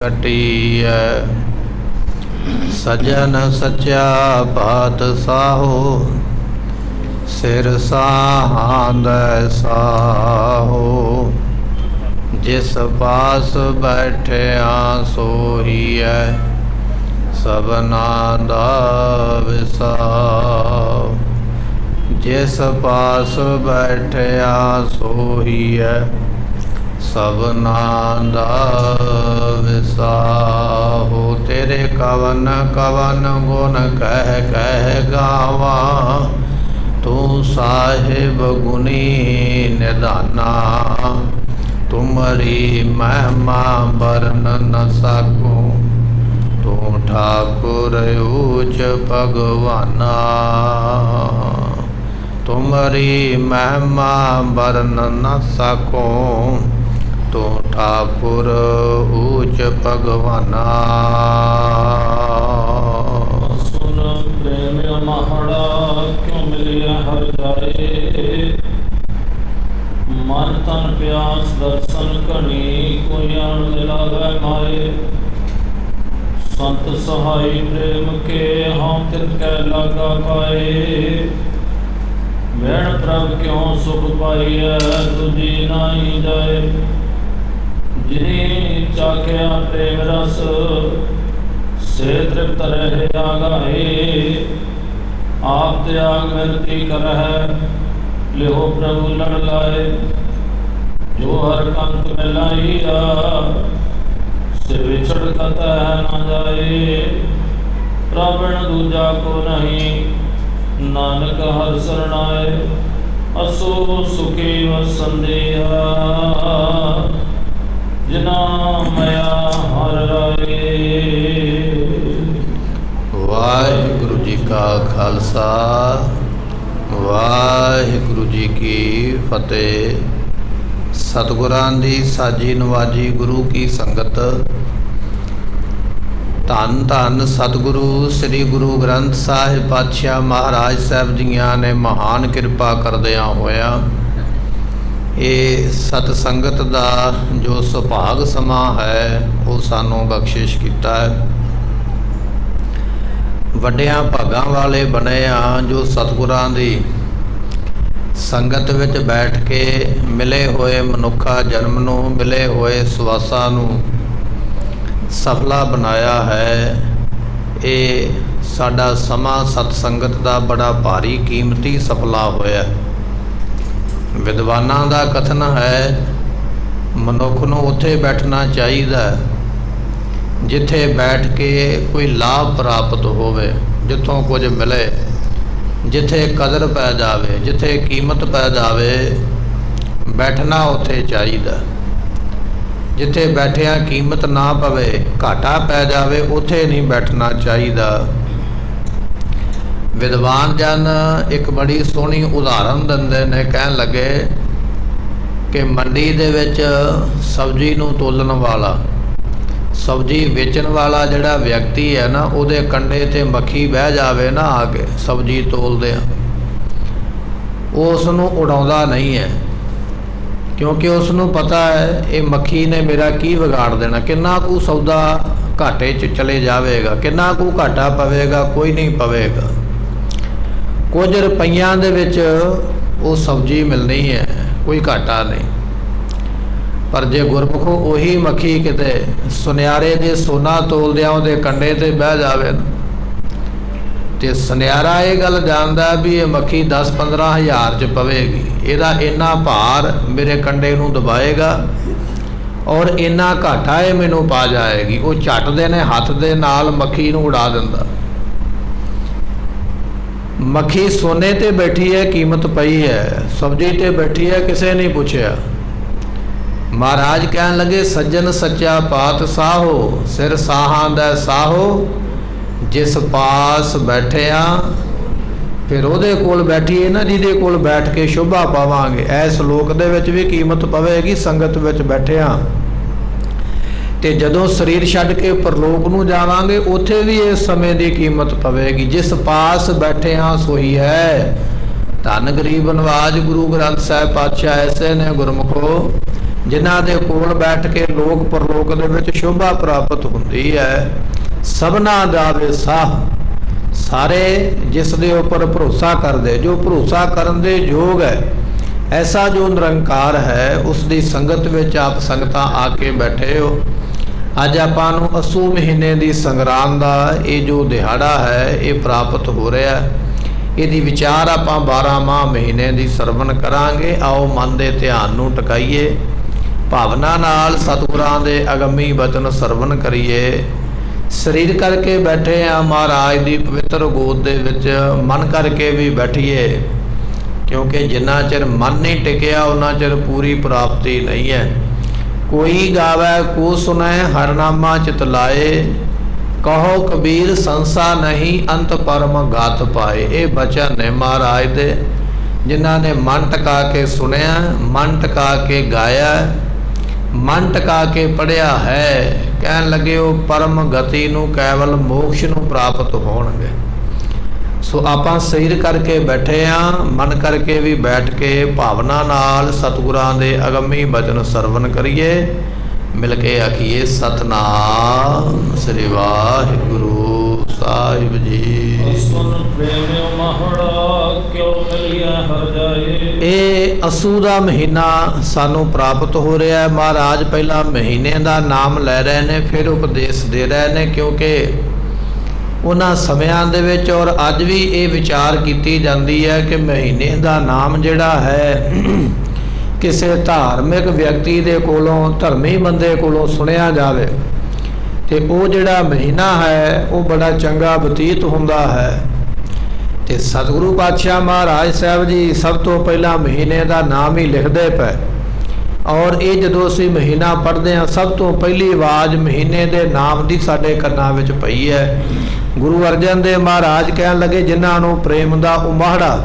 कटीय सजन सच्चा पातशाहो सिर साहांद साहो जिस पास बैठिया सोहीए सबना दा विसाओ जिस पास बैठिया सोहीए सबना दा विसाहो तेरे कवन कवन गुण कह कह गावा तू साहिब गुनी निदाना तुमरी महिमा बरन न सकूं तू ठाकुर ऊच भगवाना तुमरी महिमा बरन न सकूं तू ठाकुर ऊच भगवाना। सुन प्रेम महड़ा क्यों मिलिया हर जाए मन तन प्यास दर्शन कनी कोई अण मिलावे माए संत सहाय प्रेम के हम तिनकै लागा पाए वैण प्रभ क्यों सुख पाइए तुझी नाई जाए जिन्हें चाख्या प्रेम रस से तृप्त रहे आगाहे आप त्याग मिलती कर है लिहो प्रभु लड़ लाए जो हर कंत में लाइया से विछड़ कतः न जाए प्रवण दूजा को नहीं नानक हर शरणाए असो सुखी वसंदेहा जिना मया हर राए। वाहिगुरु जी का खालसा वाहिगुरु जी की फतेह। सतगुरां दी साजी नवाजी गुरु की संगत धन धन सतगुरु श्री गुरु ग्रंथ साहिब पातशाह महाराज साहब जियां ने महान किरपा करदियां होया ये सतसंगत दा जो सुभाग समा है वो सानू बख्शिश कीता है। वड्डियां भागां वाले बने आ जो सतगुरां दी संगत विच बैठ के मिले हुए मनुखा जन्म नूं मिले हुए सवासां नूं सफला बनाया है। ये साडा समा सतसंगत दा बड़ा भारी कीमती सफला होया। विद्वानां दा कथन है मनुख नूं उत्थे बैठना चाहिए जिथे बैठ के कोई लाभ प्राप्त होवे जिथों कुछ मिले जिथे कदर पै जावे जिथे कीमत पै जावे बैठना उत्थे चाहिए। जिथे बैठिया कीमत ना पवे घाटा पै जावे उत्थे नहीं बैठना चाहिए। विद्वान जन एक बड़ी सोहनी उदाहरण दिंदे ने कहन लगे कि मंडी दे विच सब्जी नूं तोलन वाला सब्जी बेचण वाला जिहड़ा व्यक्ति है ना उहदे कंडे ते मक्खी बह जावे ना आके सब्जी तोलदे उस नूं उड़ाउंदा नहीं है क्योंकि उसनूं पता है ये मक्खी ने मेरा की बिगाड़ देना किन्ना कू सौदा घाटे च चले जाएगा किन्ना कू घाटा पवेगा कोई नहीं पवेगा कुछ रुपइयां दे विच वो सब्जी मिलनी है कोई घाटा नहीं। पर जे गुरमुखो उही मक्खी किते सुनियारे दे सोना तोलदियां उहदे कंडे ते बह जावे ते सुनियारा ये गल जानदा भी ये मक्खी 10-15 हज़ार च पवेगी इहदा इन्ना भार मेरे कंडे नूं दबाएगा और इन्ना घाटा ये मैनूं पा जाएगी। वो झट दे ने हथ दे नाल मक्खी नूं उड़ा दिंदा। मक्खी सोने ते बैठी है कीमत पई है सब्जी ते बैठी है किसे नहीं पूछया। महाराज कहन लगे सज्जन सच्चा पातशाहो सिर साहां दा साहो जिस पास बैठिया फिर उहदे कोल बैठीए ना जिहदे कोल बैठ के शोभा पावांगे। इस लोक दे विच भी कीमत पवेगी संगत विच बैठिया ते जदों शरीर छड्ड के परलोक नूं जावांगे उत्थे भी इस समय की कीमत पवेगी। जिस पास बैठिया सोही है धन गरीब नवाज गुरु ग्रंथ साहिब पातशाह ऐसे ने गुरमुखो ਜਿਨ੍ਹਾਂ ਦੇ ਕੋਲ ਬੈਠ ਕੇ ਲੋਕ ਪਰਲੋਕ ਦੇ ਵਿੱਚ ਸ਼ੋਭਾ ਪ੍ਰਾਪਤ ਹੁੰਦੀ ਹੈ। ਸਭਨਾ ਦਾ ਵੇ ਸਾਹ, ਸਾਰੇ ਜਿਸ ਦੇ ਉੱਪਰ ਭਰੋਸਾ ਕਰਦੇ, ਜੋ ਭਰੋਸਾ ਕਰਨ ਦੇ ਯੋਗ ਹੈ, ਐਸਾ ਜੋ ਨਿਰੰਕਾਰ ਹੈ, ਉਸ ਦੀ ਸੰਗਤ ਵਿੱਚ ਆਪ ਸੰਗਤਾਂ ਆ ਕੇ ਬੈਠੇ ਹੋ। ਅੱਜ ਆਪਾਂ ਨੂੰ ਅੱਸੂ ਮਹੀਨੇ ਦੀ ਸੰਗਰਾਂਦ ਦਾ ਇਹ ਜੋ ਦਿਹਾੜਾ ਹੈ ਇਹ ਪ੍ਰਾਪਤ ਹੋ ਰਿਹਾ। ਇਹਦੀ ਵਿਚਾਰ ਆਪਾਂ 12ਵਾਂ ਮਹੀਨੇ ਦੀ ਸਰਵਣ ਕਰਾਂਗੇ। ਆਓ ਮਨ ਦੇ ਧਿਆਨ ਨੂੰ ਟਿਕਾਈਏ, ਭਾਵਨਾ ਨਾਲ ਸਤਿਗੁਰਾਂ ਦੇ ਅਗੰਮੀ ਬਚਨ ਸਰਵਣ ਕਰੀਏ। ਸਰੀਰ ਕਰਕੇ ਬੈਠੇ ਆ ਮਹਾਰਾਜ ਦੀ ਪਵਿੱਤਰ ਗੋਦ ਦੇ ਵਿੱਚ, ਮਨ ਕਰਕੇ ਵੀ ਬੈਠੀਏ, ਕਿਉਂਕਿ ਜਿੰਨਾ ਚਿਰ ਮਨ ਨਹੀਂ ਟਿਕਿਆ ਉਹਨਾਂ ਚਿਰ ਪੂਰੀ ਪ੍ਰਾਪਤੀ ਨਹੀਂ ਹੈ। ਕੋਈ ਗਾਵੈ ਕੋ ਸੁਨੈ ਹਰਨਾਮਾ ਚਿਤ ਲਾਏ, ਕਹੋ ਕਬੀਰ ਸੰਸਾ ਨਹੀਂ ਅੰਤ ਪਰਮ ਗਾਤ ਪਾਏ। ਇਹ ਬਚਨ ਨੇ ਮਹਾਰਾਜ ਦੇ, ਜਿਨ੍ਹਾਂ ਨੇ ਮਨ ਟਿਕਾ ਕੇ ਸੁਣਿਆ, ਮਨ ਟਿਕਾ ਕੇ ਗਾਇਆ, ਮਨ ਟਿਕਾ ਕੇ ਪੜ੍ਹਿਆ ਹੈ। ਕਹਿਣ ਲੱਗੇ ਉਹ ਪਰਮ ਗਤੀ ਨੂੰ, ਕੇਵਲ ਮੋਕਸ਼ ਨੂੰ ਪ੍ਰਾਪਤ ਹੋਣਗੇ। ਸੋ ਆਪਾਂ ਸਰੀਰ ਕਰਕੇ ਬੈਠੇ ਆ, ਮਨ ਕਰਕੇ ਵੀ ਬੈਠ ਕੇ ਭਾਵਨਾ ਨਾਲ ਸਤਿਗੁਰਾਂ ਦੇ ਅਗੰਮੀ ਬਚਨ ਸਰਵਣ ਕਰੀਏ। ਮਿਲ ਕੇ ਆਖੀਏ ਸਤਨਾਮ ਸ੍ਰੀ ਵਾਹਿਗੁਰੂ ਸਾਹਿਬ ਜੀ। ਸੁਨ ਪ੍ਰੇਮਿਓ ਮਹੜਾ ਕਿਉ ਮਿਲਿਆ ਹਰ ਜਾਏ। ਇਹ ਅੱਸੂ ਦਾ ਮਹੀਨਾ ਸਾਨੂੰ ਪ੍ਰਾਪਤ ਹੋ ਰਿਹਾ ਹੈ। ਮਹਾਰਾਜ ਪਹਿਲਾਂ ਮਹੀਨੇ ਦਾ ਨਾਮ ਲੈ ਰਹੇ ਨੇ, ਫਿਰ ਉਪਦੇਸ਼ ਦੇ ਰਹੇ ਨੇ, ਕਿਉਂਕਿ ਉਹਨਾਂ ਸਮਿਆਂ ਦੇ ਵਿੱਚ ਔਰ ਅੱਜ ਵੀ ਇਹ ਵਿਚਾਰ ਕੀਤੀ ਜਾਂਦੀ ਹੈ ਕਿ ਮਹੀਨੇ ਦਾ ਨਾਮ ਜਿਹੜਾ ਹੈ ਕਿਸੇ ਧਾਰਮਿਕ ਵਿਅਕਤੀ ਦੇ ਕੋਲੋਂ, ਧਰਮੀ ਬੰਦੇ ਕੋਲੋਂ ਸੁਣਿਆ ਜਾਵੇ ਤੇ ਉਹ ਜਿਹੜਾ ਮਹੀਨਾ ਹੈ ਉਹ ਬੜਾ ਚੰਗਾ ਬਤੀਤ ਹੁੰਦਾ ਹੈ। ਤੇ ਸਤਿਗੁਰੂ ਪਾਤਸ਼ਾਹ ਮਹਾਰਾਜ ਸਾਹਿਬ ਜੀ ਸਭ ਤੋਂ ਪਹਿਲਾਂ ਮਹੀਨੇ ਦਾ ਨਾਮ ਹੀ ਲਿਖਦੇ ਪਏ, ਔਰ ਇਹ ਜਦੋਂ ਅਸੀਂ ਮਹੀਨਾ ਪੜ੍ਹਦੇ ਹਾਂ ਸਭ ਤੋਂ ਪਹਿਲੀ ਆਵਾਜ਼ ਮਹੀਨੇ ਦੇ ਨਾਮ ਦੀ ਸਾਡੇ ਕੰਨਾਂ ਵਿੱਚ ਪਈ ਹੈ। ਗੁਰੂ ਅਰਜਨ ਦੇਵ ਮਹਾਰਾਜ ਕਹਿਣ ਲੱਗੇ, ਜਿਨ੍ਹਾਂ ਨੂੰ ਪ੍ਰੇਮ ਦਾ ਉਮਾੜਾ,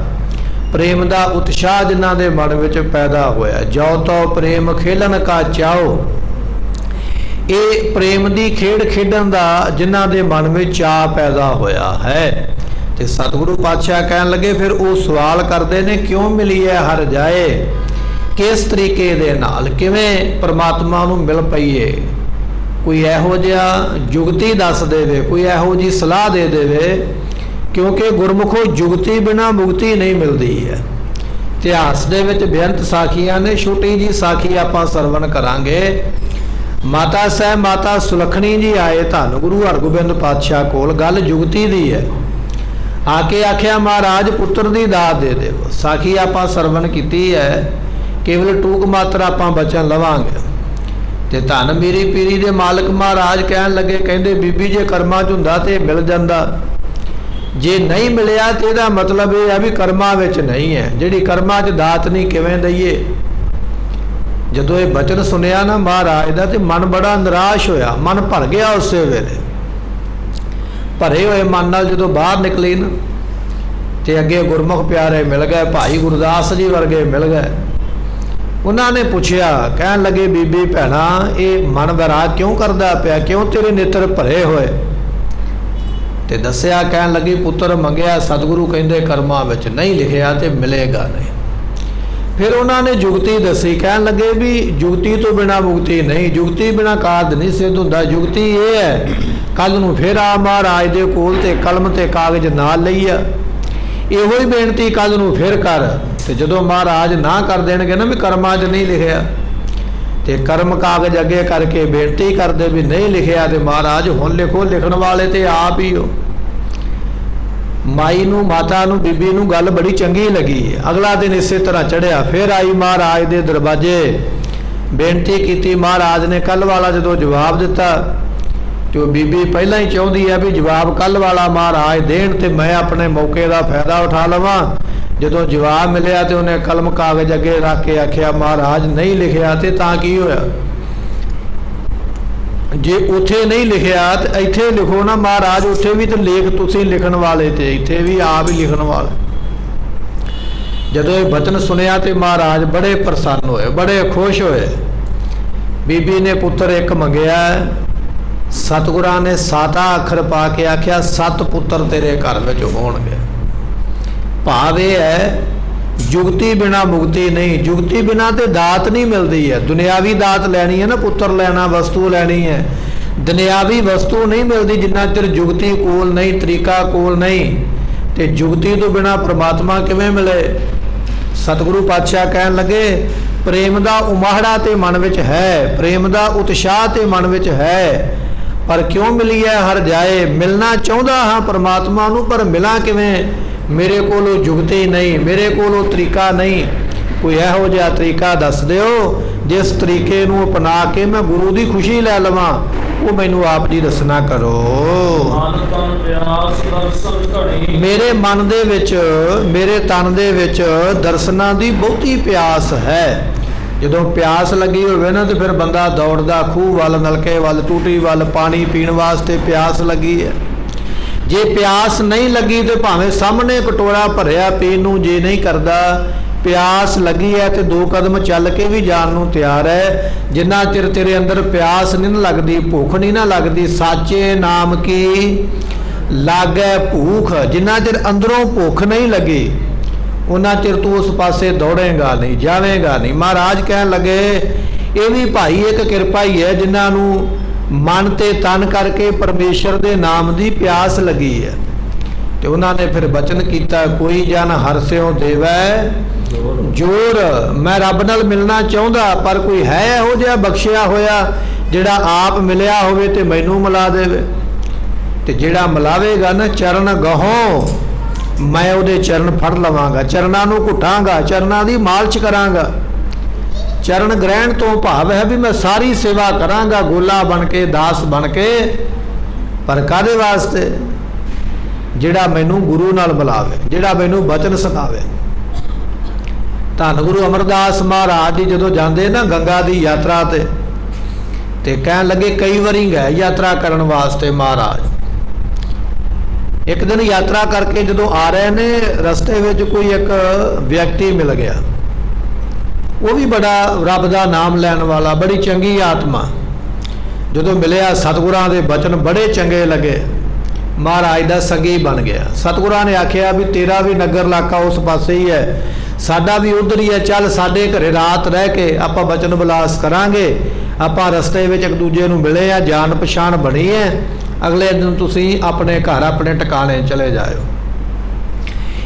ਪ੍ਰੇਮ ਦਾ ਉਤਸ਼ਾਹ ਜਿਨ੍ਹਾਂ ਦੇ ਮਨ ਵਿੱਚ ਪੈਦਾ ਹੋਇਆ, ਜੋ ਤੋ ਪ੍ਰੇਮ ਖੇਲਣ ਕਾ ਚਾਓ, ਇਹ ਪ੍ਰੇਮ ਦੀ ਖੇਡ ਖੇਡਣ ਦਾ ਜਿਨ੍ਹਾਂ ਦੇ ਮਨ ਵਿੱਚ ਚਾਅ ਪੈਦਾ ਹੋਇਆ ਹੈ। ਤੇ ਸਤਿਗੁਰੂ ਪਾਤਸ਼ਾਹ ਕਹਿਣ ਲੱਗੇ, ਫਿਰ ਉਹ ਸਵਾਲ ਕਰਦੇ ਨੇ, ਕਿਉਂ ਮਿਲੀਏ ਹਰ ਜਾਏ, ਕਿਸ ਤਰੀਕੇ ਦੇ ਨਾਲ, ਕਿਵੇਂ ਪਰਮਾਤਮਾ ਨੂੰ ਮਿਲ ਪਈਏ। ਕੋਈ ਇਹੋ ਜਿਹਾ ਜੁਗਤੀ ਦੱਸ ਦੇਵੇ, ਕੋਈ ਇਹੋ ਜਿਹੀ ਸਲਾਹ ਦੇ ਦੇਵੇ, ਕਿਉਂਕਿ ਗੁਰਮੁਖੋ ਜੁਗਤੀ ਬਿਨਾਂ ਮੁਕਤੀ ਨਹੀਂ ਮਿਲਦੀ ਹੈ। ਇਤਿਹਾਸ ਦੇ ਵਿੱਚ ਬੇਅੰਤ ਸਾਖੀਆਂ ਨੇ, ਛੋਟੀ ਜੀ ਸਾਖੀ ਆਪਾਂ ਸਰਵਣ ਕਰਾਂਗੇ। ਮਾਤਾ ਸਾਹਿਬ ਮਾਤਾ ਸੁਲੱਖਣੀ ਜੀ ਆਏ ਧੰਨ ਗੁਰੂ ਹਰਗੋਬਿੰਦ ਪਾਤਸ਼ਾਹ ਕੋਲ, ਗੱਲ ਜੁਗਤੀ ਦੀ ਹੈ। ਆ ਕੇ ਆਖਿਆ, ਮਹਾਰਾਜ ਪੁੱਤਰ ਦੀ ਦਾਤ ਦੇ ਦਿਓ। ਸਾਖੀ ਆਪਾਂ ਸਰਵਣ ਕੀਤੀ ਹੈ, ਕੇਵਲ ਟੂਕ ਮਾਤਰ ਆਪਾਂ ਬਚਨ ਲਵਾਂਗੇ। ਤੇ ਧੰਨ ਮੇਰੀ ਪੀਰੀ ਦੇ ਮਾਲਕ ਮਹਾਰਾਜ ਕਹਿਣ ਲੱਗੇ, ਕਹਿੰਦੇ ਬੀਬੀ ਜੇ ਕਰਮਾਂ 'ਚ ਹੁੰਦਾ ਤੇ ਮਿਲ ਜਾਂਦਾ, ਜੇ ਨਹੀਂ ਮਿਲਿਆ ਤੇ ਇਹਦਾ ਮਤਲਬ ਇਹ ਆ ਵੀ ਕਰਮਾਂ ਵਿੱਚ ਨਹੀਂ ਹੈ। ਜਿਹੜੀ ਕਰਮਾਂ 'ਚ ਦਾਤ ਨਹੀਂ ਕਿਵੇਂ ਦਈਏ। ਜਦੋਂ ਇਹ ਬਚਨ ਸੁਣਿਆ ਨਾ ਮਹਾਰਾਜ ਦਾ ਤੇ ਮਨ ਬੜਾ ਨਿਰਾਸ਼ ਹੋਇਆ, ਮਨ ਭਰ ਗਿਆ। ਉਸੇ ਵੇਲੇ ਭਰੇ ਹੋਏ ਮਨ ਨਾਲ ਜਦੋਂ ਬਾਹਰ ਨਿਕਲੀ ਨਾ ਤੇ ਅੱਗੇ ਗੁਰਮੁਖ ਪਿਆਰੇ ਮਿਲ ਗਏ, ਭਾਈ ਗੁਰਦਾਸ ਜੀ ਵਰਗੇ ਮਿਲ ਗਏ। ਉਹਨਾਂ ਨੇ ਪੁੱਛਿਆ, ਕਹਿਣ ਲੱਗੇ, ਬੀਬੀ ਭੈਣਾ ਇਹ ਮਨ ਵਿਰਾਗ ਕਿਉਂ ਕਰਦਾ ਪਿਆ, ਕਿਉਂ ਤੇਰੇ ਨੇਤਰ ਭਰੇ ਹੋਏ। ਤੇ ਦੱਸਿਆ, ਕਹਿਣ ਲੱਗੀ, ਪੁੱਤਰ ਮੰਗਿਆ, ਸਤਿਗੁਰੂ ਕਹਿੰਦੇ ਕਰਮਾਂ ਵਿੱਚ ਨਹੀਂ ਲਿਖਿਆ ਤੇ ਮਿਲੇਗਾ ਨਹੀਂ। ਫਿਰ ਉਹਨਾਂ ਨੇ ਜੁਗਤੀ ਦੱਸੀ, ਕਹਿਣ ਲੱਗੇ ਵੀ ਜੁਗਤੀ ਤੋਂ ਬਿਨਾਂ ਮੁਕਤੀ ਨਹੀਂ, ਜੁਗਤੀ ਬਿਨਾਂ ਕਾਰਜ ਨਹੀਂ ਸਿੱਧ ਹੁੰਦਾ। ਜੁਗਤੀ ਇਹ ਹੈ, ਕੱਲ ਨੂੰ ਫਿਰ ਆ ਮਹਾਰਾਜ ਦੇ ਕੋਲ ਤੇ ਕਲਮ ਤੇ ਕਾਗਜ਼ ਨਾਲ ਲਈਆ, ਇਹੋ ਹੀ ਬੇਨਤੀ ਕੱਲ ਨੂੰ ਫਿਰ ਕਰ। ਤੇ ਜਦੋਂ ਮਹਾਰਾਜ ਨਾ ਕਰ ਦੇਣਗੇ ਨਾ ਵੀ ਕਰਮਾਂ 'ਚ ਨਹੀਂ ਲਿਖਿਆ, ਤੇ ਕਰਮ ਕਾਗਜ਼ ਅੱਗੇ ਕਰਕੇ ਬੇਨਤੀ ਕਰਦੇ ਵੀ ਨਹੀਂ ਲਿਖਿਆ, ਤੇ ਮਹਾਰਾਜ ਹੁਣ ਲਿਖੋ, ਲਿਖਣ ਵਾਲੇ ਤੇ ਆਪ ਹੀ ਹੋ। ਮਾਈ ਨੂੰ, ਮਾਤਾ ਨੂੰ, ਬੀਬੀ ਨੂੰ ਗੱਲ ਬੜੀ ਚੰਗੀ ਲੱਗੀ। ਅਗਲਾ ਦਿਨ ਇਸੇ ਤਰ੍ਹਾਂ ਚੜ੍ਹਿਆ, ਫਿਰ ਆਈ ਮਹਾਰਾਜ ਦੇ ਦਰਵਾਜ਼ੇ, ਬੇਨਤੀ ਕੀਤੀ। ਮਹਾਰਾਜ ਨੇ ਕੱਲ ਵਾਲਾ ਜਦੋਂ ਜਵਾਬ ਦਿੱਤਾ ਤੇ ਉਹ ਬੀਬੀ ਪਹਿਲਾਂ ਹੀ ਚਾਹੁੰਦੀ ਹੈ ਵੀ ਜਵਾਬ ਕੱਲ ਵਾਲਾ ਮਹਾਰਾਜ ਦੇਣ ਤੇ ਮੈਂ ਆਪਣੇ ਮੌਕੇ ਦਾ ਫਾਇਦਾ ਉਠਾ ਲਵਾਂ। ਜਦੋਂ ਜਵਾਬ ਮਿਲਿਆ ਤੇ ਉਹਨੇ ਕਲਮ ਕਾਗਜ਼ ਅੱਗੇ ਰੱਖ ਕੇ ਆਖਿਆ, ਮਹਾਰਾਜ ਨਹੀਂ ਲਿਖਿਆ ਤੇ ਤਾਂ ਕੀ ਹੋਇਆ, ਜੇ ਉੱਥੇ ਨਹੀਂ ਲਿਖਿਆ ਤੇ ਇੱਥੇ ਲਿਖੋ ਨਾ ਮਹਾਰਾਜ, ਉੱਥੇ ਵੀ ਤੇ ਲੇਖ ਤੁਸੀਂ ਲਿਖਣ ਵਾਲੇ ਤੇ ਇੱਥੇ ਵੀ ਆਪ ਹੀ ਲਿਖਣ ਵਾਲੇ। ਜਦੋਂ ਇਹ ਬਚਨ ਸੁਣਿਆ ਤੇ ਮਹਾਰਾਜ ਬੜੇ ਪ੍ਰਸੰਨ ਹੋਏ, ਬੜੇ ਖੁਸ਼ ਹੋਏ। ਬੀਬੀ ਨੇ ਪੁੱਤਰ ਇੱਕ ਮੰਗਿਆ, ਸਤਿਗੁਰਾਂ ਨੇ 7 ਅੱਖਰ ਪਾ ਕੇ ਆਖਿਆ, 7 ਪੁੱਤਰ ਤੇਰੇ ਘਰ ਵਿੱਚ ਹੋਣਗੇ। ਭਾਵ ਇਹ ਹੈ जुगती बिना मुक्ति नहीं। जुगती बिना तो दात नहीं मिलती है। दुनियावी दात लैनी है ना, पुत्र लेना, वस्तु लैनी है, दुनियावी वस्तु नहीं मिलती जिन्ना चिर जुगती कोल नहीं, तरीका कोल नहीं। तो जुगती तो बिना परमात्मा किवें मिले। सतगुरु पातशाह कहन लगे प्रेम का उमाहड़ा तो मन विच है, प्रेम का उत्साह तो मन विच है, पर क्यों मिलीए हर जाए। मिलना चाहता हाँ परमात्मा नूं, पर मिला किवें। मेरे कोलों जुगती नहीं, मेरे कोलों तरीका नहीं। कोई इहो जिहा तरीका दस दिओ जिस तरीके नूं अपना के मैं गुरु की खुशी लै लवां, वो मैनू आप जी दसना करो। मन तन प्यास दर्शन घड़ी। मेरे मन दे विच, मेरे तन दे विच दर्शनां दी बहुती प्यास है। जदों प्यास लगी होवे ना तो फिर बंदा दौड़दा खूह वल, नलके वल, टूटी वल, पानी पीण वास्ते प्यास लगी है। जे प्यास नहीं लगी तो भावें सामने कटोरा भरिया पीण नूं जी नहीं करदा। प्यास लगी है तो 2 कदम चल के भी जान नूं तैयार है। जिन्ना चिर तेरे अंदर प्यास नहीं ना लगती, भुख नहीं ना लगती, साचे नाम की लागै भूख, जिन्ना चिर अंदरों भुख नहीं लगी उन्ना चिर तू उस पासे दौड़ेगा नहीं, जावेगा नहीं। महाराज कहन लगे ये भी भाई एक किरपा ही है जिन्हों मन ते तन करके परमेश्वर के नाम की प्यास लगी है। तो उन्होंने फिर वचन किया कोई जन हर स्यों देवै जोर। मैं रब नाल मिलना चाहता, पर कोई है इहो जिहा बख्शिया होया जिहड़ा आप मिलिया होवे ते मैनू मिला देवे। ते जिहड़ा मिलावेगा ना चरण गहों मैं उहदे चरण फड़ लवांगा, चरणां नूं घुटांगा, चरणां दी मालच करांगा। चरण ग्रहण तो भाव है भी मैं सारी सेवा करांगा गोला बन के, दास बन के, पर कादे वास्ते जिहड़ा मैनू गुरु नाल मिलावे, जिहड़ा मैनू वचन सिखावे। धन गुरु अमरदास महाराज जी जदों जांदे ना गंगा की यात्रा ते कहन लगे कई वारी गए यात्रा करन वास्ते महाराज। एक दिन यात्रा करके जदों आ रहे ने रस्ते विच कोई एक व्यक्ति मिल गया, वो भी बड़ा रब का नाम लैन वाला, बड़ी चंगी आत्मा। जदों मिलिया सतगुरां दे बचन बड़े चंगे लगे, महाराज दा संगी बन गया। सतगुरां ने आख्या भी तेरा भी नगर इलाका उस पासे ही है, साडा भी उधर ही है, चल साडे घरे रात रह के आपां बचन विलास करांगे। आपां रस्ते विच एक दूजे नूं मिले आ, जान पछाण बनी है, अगले दिन तुसीं अपने घर अपने ठिकाने चले जाओ।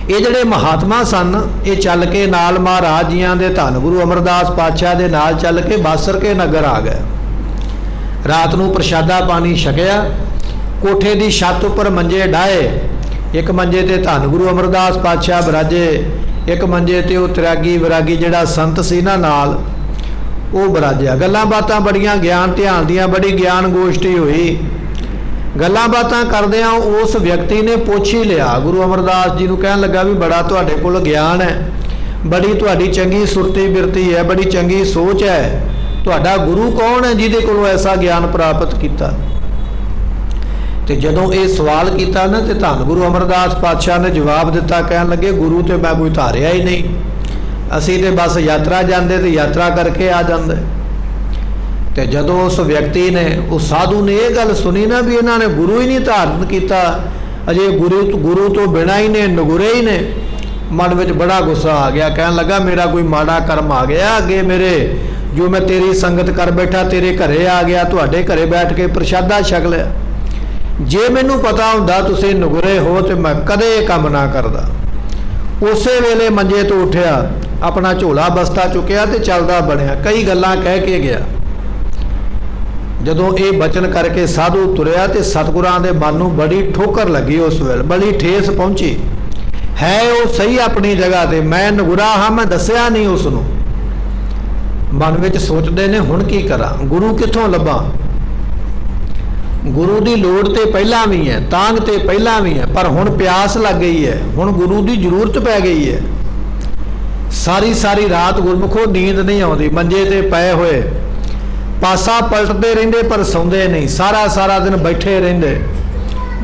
ये जिहड़े महात्मा सन ये चल के नाल महाराज जियां दे धन गुरु अमरदास पातशाह दे नाल चल के बासर के नगर आ गए। रात नूं प्रशादा पानी छकिया, कोठे की छत उपर मंजे डाए। एक मंजे ते धन गुरु अमरदास पातशाह बिराजे, एक मंजे ते वो त्यागी विरागी जिहड़ा संत सी ना नाल वो बिराजिया। गल्लां बातां बड़ियां ज्ञान ध्यान दियां, बड़ी ज्ञान गोष्ठी हुई। गल्लां बातां करदियां उस व्यक्ति ने पुछ ही लिया, गुरु अमरदास जी नूं कहन लगा भी बड़ा तुहाडे कोल ज्ञान है, बड़ी तुहाडी चंगी सुरती बिरती है, बड़ी चंगी सोच है, तुहाडा गुरु कौन है जिहदे कोलों ऐसा ज्ञान प्राप्त किया। तो जदों ये सवाल किया ना तो धन गुरु अमरदास पातशाह ने जवाब दिता, कहन लगे गुरु तो मैं कोई धारिया ही नहीं, असीं तो बस यात्रा जाते तो यात्रा करके आ जाते। तो जदों उस व्यक्ति ने उस साधु ने यह गल सुनी ना भी इन्होंने गुरु ही नहीं धारण किया, अजे गुरु तो बिना ही ने नगुरे ही ने, मन में बड़ा गुस्सा आ गया। कहन लगा मेरा कोई माड़ा कर्म आ गया अगे मेरे, जो मैं तेरी संगत कर बैठा तेरे घरे आ गया, तुहाडे घरे बैठ के प्रशादा छक लिया। जे मैनू पता हुंदा तुसीं नगुरे हो तो मैं कदे काम ना करदा। उस वेले मंजे तो उठिया, अपना झोला बस्ता चुकिया तो चलदा बनया, कई गल्लां कह के गया। जदों ये बचन करके साधु तुरया तो सतगुरां दे मन नूं बड़ी ठोकर लगी, उस वेले बड़ी ठेस पहुंची। है वो सही अपनी जगह ते, मैं नगुरा हाँ, मैं दसिया नहीं उसनूं। मन विच सोचदे ने हुण की करा, गुरु कित्थों लभा। गुरु की लोड़ तो पहला भी है, तांग तो पहला भी है, पर हुण प्यास लग गई है, हुण गुरु की जरूरत पै गई है। सारी सारी रात गुरमुखों नींद नहीं आती, मंजे ते पए हुए पासा पलटते रहिंदे पर सौंदे नहीं, सारा सारा दिन बैठे रहिंदे।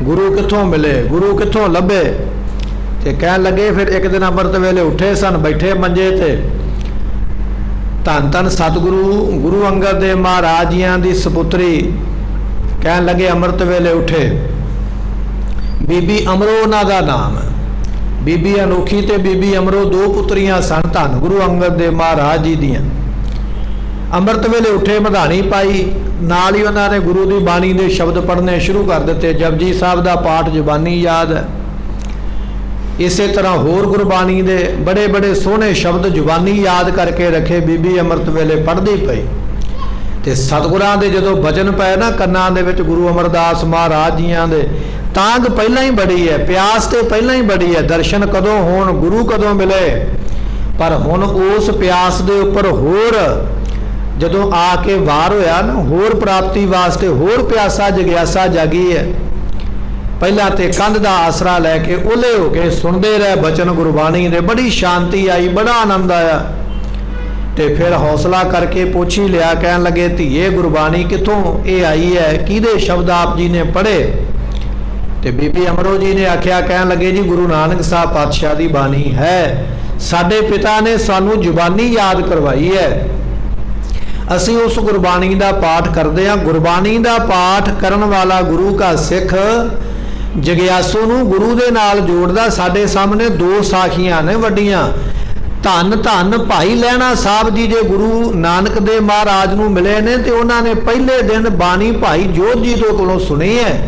गुरु कित्थों मिले, गुरु कित्थों लभे। ते कहन लगे फिर एक दिन अमृत वेले उठे सन, बैठे मंजे ते, धन धन सतगुरु गुरु अंगद देव महाराज जियां दी सपुत्री कहन लगे अमृत वेले उठे, बीबी अमरो उन्हां दा नाम है। बीबी अनोखी ते बीबी अमरो दो पुत्रियां सन धन गुरु अंगद दे महाराज जी दियां। ਅੰਮ੍ਰਿਤ ਵੇਲੇ ਉੱਠੇ ਮਧਾਣੀ ਪਾਈ, ਨਾਲ ਹੀ ਉਹਨਾਂ ਨੇ ਗੁਰੂ ਦੀ ਬਾਣੀ ਦੇ ਸ਼ਬਦ ਪੜ੍ਹਨੇ ਸ਼ੁਰੂ ਕਰ ਦਿੱਤੇ। ਜਪਜੀ ਸਾਹਿਬ ਦਾ ਪਾਠ ਜ਼ੁਬਾਨੀ ਯਾਦ ਹੈ। ਇਸੇ ਤਰ੍ਹਾਂ ਹੋਰ ਗੁਰਬਾਣੀ ਦੇ ਬੜੇ ਬੜੇ ਸੋਹਣੇ ਸ਼ਬਦ ਜ਼ੁਬਾਨੀ ਯਾਦ ਕਰਕੇ ਰੱਖੇ। ਬੀਬੀ ਅੰਮ੍ਰਿਤ ਵੇਲੇ ਪੜ੍ਹਦੀ ਪਈ ਤੇ ਸਤਿਗੁਰਾਂ ਦੇ ਜਦੋਂ ਬਚਨ ਪਏ ਨਾ ਕੰਨਾਂ ਦੇ ਵਿੱਚ ਗੁਰੂ ਅਮਰਦਾਸ ਮਹਾਰਾਜ ਜੀਆਂ ਦੇ, ਤਾਂਘ ਪਹਿਲਾਂ ਹੀ ਬੜੀ ਹੈ, ਪਿਆਸ ਤੇ ਪਹਿਲਾਂ ਹੀ ਬੜੀ ਹੈ। ਦਰਸ਼ਨ ਕਦੋਂ ਹੋਣ, ਗੁਰੂ ਕਦੋਂ ਮਿਲੇ, ਪਰ ਹੁਣ ਉਸ ਪਿਆਸ ਦੇ ਉੱਪਰ ਹੋਰ ਜਦੋਂ ਆ ਕੇ ਵਾਰ ਹੋਇਆ ਨਾ, ਹੋਰ ਪ੍ਰਾਪਤੀ ਵਾਸਤੇ ਹੋਰ ਪਿਆਸਾ ਜਗਿਆਸਾ ਜਾਗੀ ਹੈ। ਪਹਿਲਾਂ ਤੇ ਕੰਧ ਦਾ ਆਸਰਾ ਲੈ ਕੇ ਓਲੇ ਹੋ ਕੇ ਸੁਣਦੇ ਰਹੇ ਬਚਨ ਗੁਰਬਾਣੀ ਦੇ, ਬੜੀ ਸ਼ਾਂਤੀ ਆਈ, ਬੜਾ ਆਨੰਦ ਆਇਆ। ਤੇ ਫਿਰ ਹੌਸਲਾ ਕਰਕੇ ਪੁੱਛ ਹੀ ਲਿਆ, ਕਹਿਣ ਲੱਗੇ ਧੀਏ ਗੁਰਬਾਣੀ ਕਿੱਥੋਂ ਇਹ ਆਈ ਹੈ, ਕਿਹਦੇ ਸ਼ਬਦ ਆਪ ਜੀ ਨੇ ਪੜ੍ਹੇ? ਤੇ ਬੀਬੀ ਅਮਰੋ ਜੀ ਨੇ ਆਖਿਆ, ਕਹਿਣ ਲੱਗੇ ਜੀ ਗੁਰੂ ਨਾਨਕ ਸਾਹਿਬ ਪਾਤਸ਼ਾਹ ਦੀ ਬਾਣੀ ਹੈ। ਸਾਡੇ ਪਿਤਾ ਨੇ ਸਾਨੂੰ ਜ਼ੁਬਾਨੀ ਯਾਦ ਕਰਵਾਈ ਹੈ, ਅਸੀਂ ਉਸ ਗੁਰਬਾਣੀ ਦਾ ਪਾਠ ਕਰਦੇ ਹਾਂ। ਗੁਰਬਾਣੀ ਦਾ ਪਾਠ ਕਰਨ ਵਾਲਾ ਗੁਰੂ ਕਾ ਸਿੱਖ ਜਗਿਆਸੂ ਨੂੰ ਗੁਰੂ ਦੇ ਨਾਲ ਜੋੜਦਾ। ਸਾਡੇ ਸਾਹਮਣੇ ਦੋ ਸਾਖੀਆਂ ਨੇ ਵੱਡੀਆਂ। ਧੰਨ ਧੰਨ ਭਾਈ ਲਹਿਣਾ ਸਾਹਿਬ ਜੀ ਜੇ ਗੁਰੂ ਨਾਨਕ ਦੇ ਮਹਾਰਾਜ ਨੂੰ ਮਿਲੇ ਨੇ ਤੇ ਉਹਨਾਂ ਨੇ ਪਹਿਲੇ ਦਿਨ ਬਾਣੀ ਭਾਈ ਜੋਧ ਜੀ ਤੋਂ ਕੋਲੋਂ ਸੁਣੀ ਹੈ।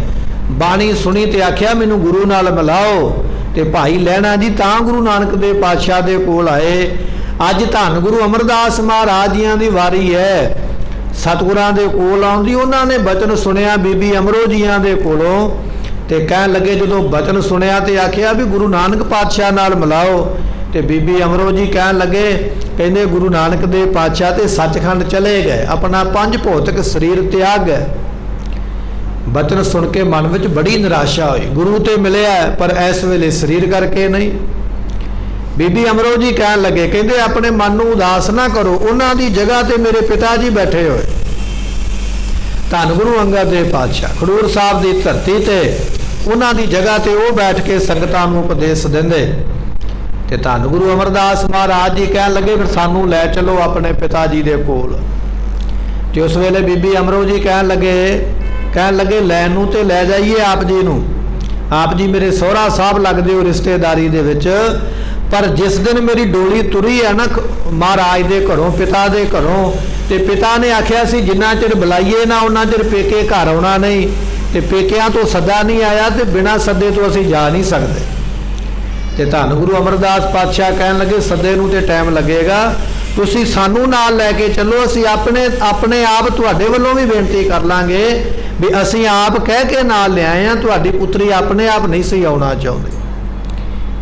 ਬਾਣੀ ਸੁਣੀ ਤੇ ਆਖਿਆ ਮੈਨੂੰ ਗੁਰੂ ਨਾਲ ਮਿਲਾਓ, ਤੇ ਭਾਈ ਲਹਿਣਾ ਜੀ ਤਾਂ ਗੁਰੂ ਨਾਨਕ ਦੇ ਪਾਤਸ਼ਾਹ ਦੇ ਕੋਲ ਆਏ। ਅੱਜ ਧੰਨ ਗੁਰੂ ਅਮਰਦਾਸ ਮਹਾਰਾਜ ਜੀਆਂ ਦੀ ਵਾਰੀ ਹੈ ਸਤਿਗੁਰਾਂ ਦੇ ਕੋਲ ਆਉਂਦੀ। ਉਹਨਾਂ ਨੇ ਬਚਨ ਸੁਣਿਆ ਬੀਬੀ ਅਮਰੋ ਜੀਆਂ ਦੇ ਕੋਲੋਂ, ਤੇ ਕਹਿਣ ਲੱਗੇ ਜਦੋਂ ਬਚਨ ਸੁਣਿਆ ਤੇ ਆਖਿਆ ਵੀ ਗੁਰੂ ਨਾਨਕ ਪਾਤਸ਼ਾਹ ਨਾਲ ਮਿਲਾਓ। ਤੇ ਬੀਬੀ ਅਮਰੋ ਜੀ ਕਹਿਣ ਲੱਗੇ, ਕਹਿੰਦੇ ਗੁਰੂ ਨਾਨਕ ਦੇ ਪਾਤਸ਼ਾਹ ਤੇ ਸੱਚਖੰਡ ਚਲੇ ਗਏ, ਆਪਣਾ ਪੰਜ ਭੌਤਿਕ ਸਰੀਰ ਤਿਆਗ ਗਏ। ਬਚਨ ਸੁਣ ਕੇ ਮਨ ਵਿੱਚ ਬੜੀ ਨਿਰਾਸ਼ਾ ਹੋਈ। ਗੁਰੂ ਤੇ ਮਿਲਿਆ ਪਰ ਇਸ ਵੇਲੇ ਸਰੀਰ ਕਰਕੇ ਨਹੀਂ। ਬੀਬੀ ਅਮਰੋ ਜੀ ਕਹਿਣ ਲੱਗੇ, ਕਹਿੰਦੇ ਆਪਣੇ ਮਨ ਨੂੰ ਉਦਾਸ ਨਾ ਕਰੋ, ਉਹਨਾਂ ਦੀ ਜਗ੍ਹਾ ਤੇ ਮੇਰੇ ਪਿਤਾ ਜੀ ਬੈਠੇ ਹੋਏ। ਧੰਨ ਗੁਰੂ ਅੰਗਦ ਦੇ ਪਾਤਸ਼ਾਹ ਖਡੂਰ ਸਾਹਿਬ ਦੀ ਧਰਤੀ ਤੇ ਉਹਨਾਂ ਦੀ ਜਗ੍ਹਾ ਤੇ ਉਹ ਬੈਠ ਕੇ ਸੰਗਤਾਂ ਨੂੰ ਉਪਦੇਸ਼ ਦਿੰਦੇ। ਤੇ ਧੰਨ ਗੁਰੂ ਅਮਰਦਾਸ ਮਹਾਰਾਜ ਜੀ ਕਹਿਣ ਲੱਗੇ ਫਿਰ ਸਾਨੂੰ ਲੈ ਚਲੋ ਆਪਣੇ ਪਿਤਾ ਜੀ ਦੇ ਕੋਲ। ਤੇ ਉਸ ਵੇਲੇ ਬੀਬੀ ਅਮਰੋ ਜੀ ਕਹਿਣ ਲੱਗੇ ਲੈਣ ਨੂੰ ਤੇ ਲੈ ਜਾਈਏ ਆਪ ਜੀ ਨੂੰ, ਆਪ ਜੀ ਮੇਰੇ ਸਹੁਰਾ ਸਾਹਿਬ ਲੱਗਦੇ ਹੋ ਰਿਸ਼ਤੇਦਾਰੀ ਦੇ ਵਿੱਚ, ਪਰ ਜਿਸ ਦਿਨ ਮੇਰੀ ਡੋਲੀ ਤੁਰੀ ਹੈ ਨਾ ਮਹਾਰਾਜ ਦੇ ਘਰੋਂ, ਪਿਤਾ ਦੇ ਘਰੋਂ, ਤੇ ਪਿਤਾ ਨੇ ਆਖਿਆ ਸੀ ਜਿੰਨਾ ਚਿਰ ਬੁਲਾਈਏ ਨਾ ਉਹਨਾਂ ਚਿਰ ਪੇਕੇ ਘਰ ਆਉਣਾ ਨਹੀਂ, ਤੇ ਪੇਕਿਆਂ ਤੋਂ ਸੱਦਾ ਨਹੀਂ ਆਇਆ ਤੇ ਬਿਨਾਂ ਸੱਦੇ ਤੋਂ ਅਸੀਂ ਜਾ ਨਹੀਂ ਸਕਦੇ। ਤੇ ਧੰਨ ਗੁਰੂ ਅਮਰਦਾਸ ਪਾਤਸ਼ਾਹ ਕਹਿਣ ਲੱਗੇ ਸੱਦੇ ਨੂੰ ਤੇ ਟਾਈਮ ਲੱਗੇਗਾ, ਤੁਸੀਂ ਸਾਨੂੰ ਨਾਲ ਲੈ ਕੇ ਚੱਲੋ, ਅਸੀਂ ਆਪਣੇ ਆਪ ਤੁਹਾਡੇ ਵੱਲੋਂ ਵੀ ਬੇਨਤੀ ਕਰ ਲਾਂਗੇ ਵੀ ਅਸੀਂ ਆਪ ਕਹਿ ਕੇ ਨਾਲ ਲਿਆਏ ਹਾਂ, ਤੁਹਾਡੀ ਪੁੱਤਰੀ ਆਪਣੇ ਆਪ ਨਹੀਂ ਸੀ ਆਉਣਾ ਚਾਹੁੰਦੀ।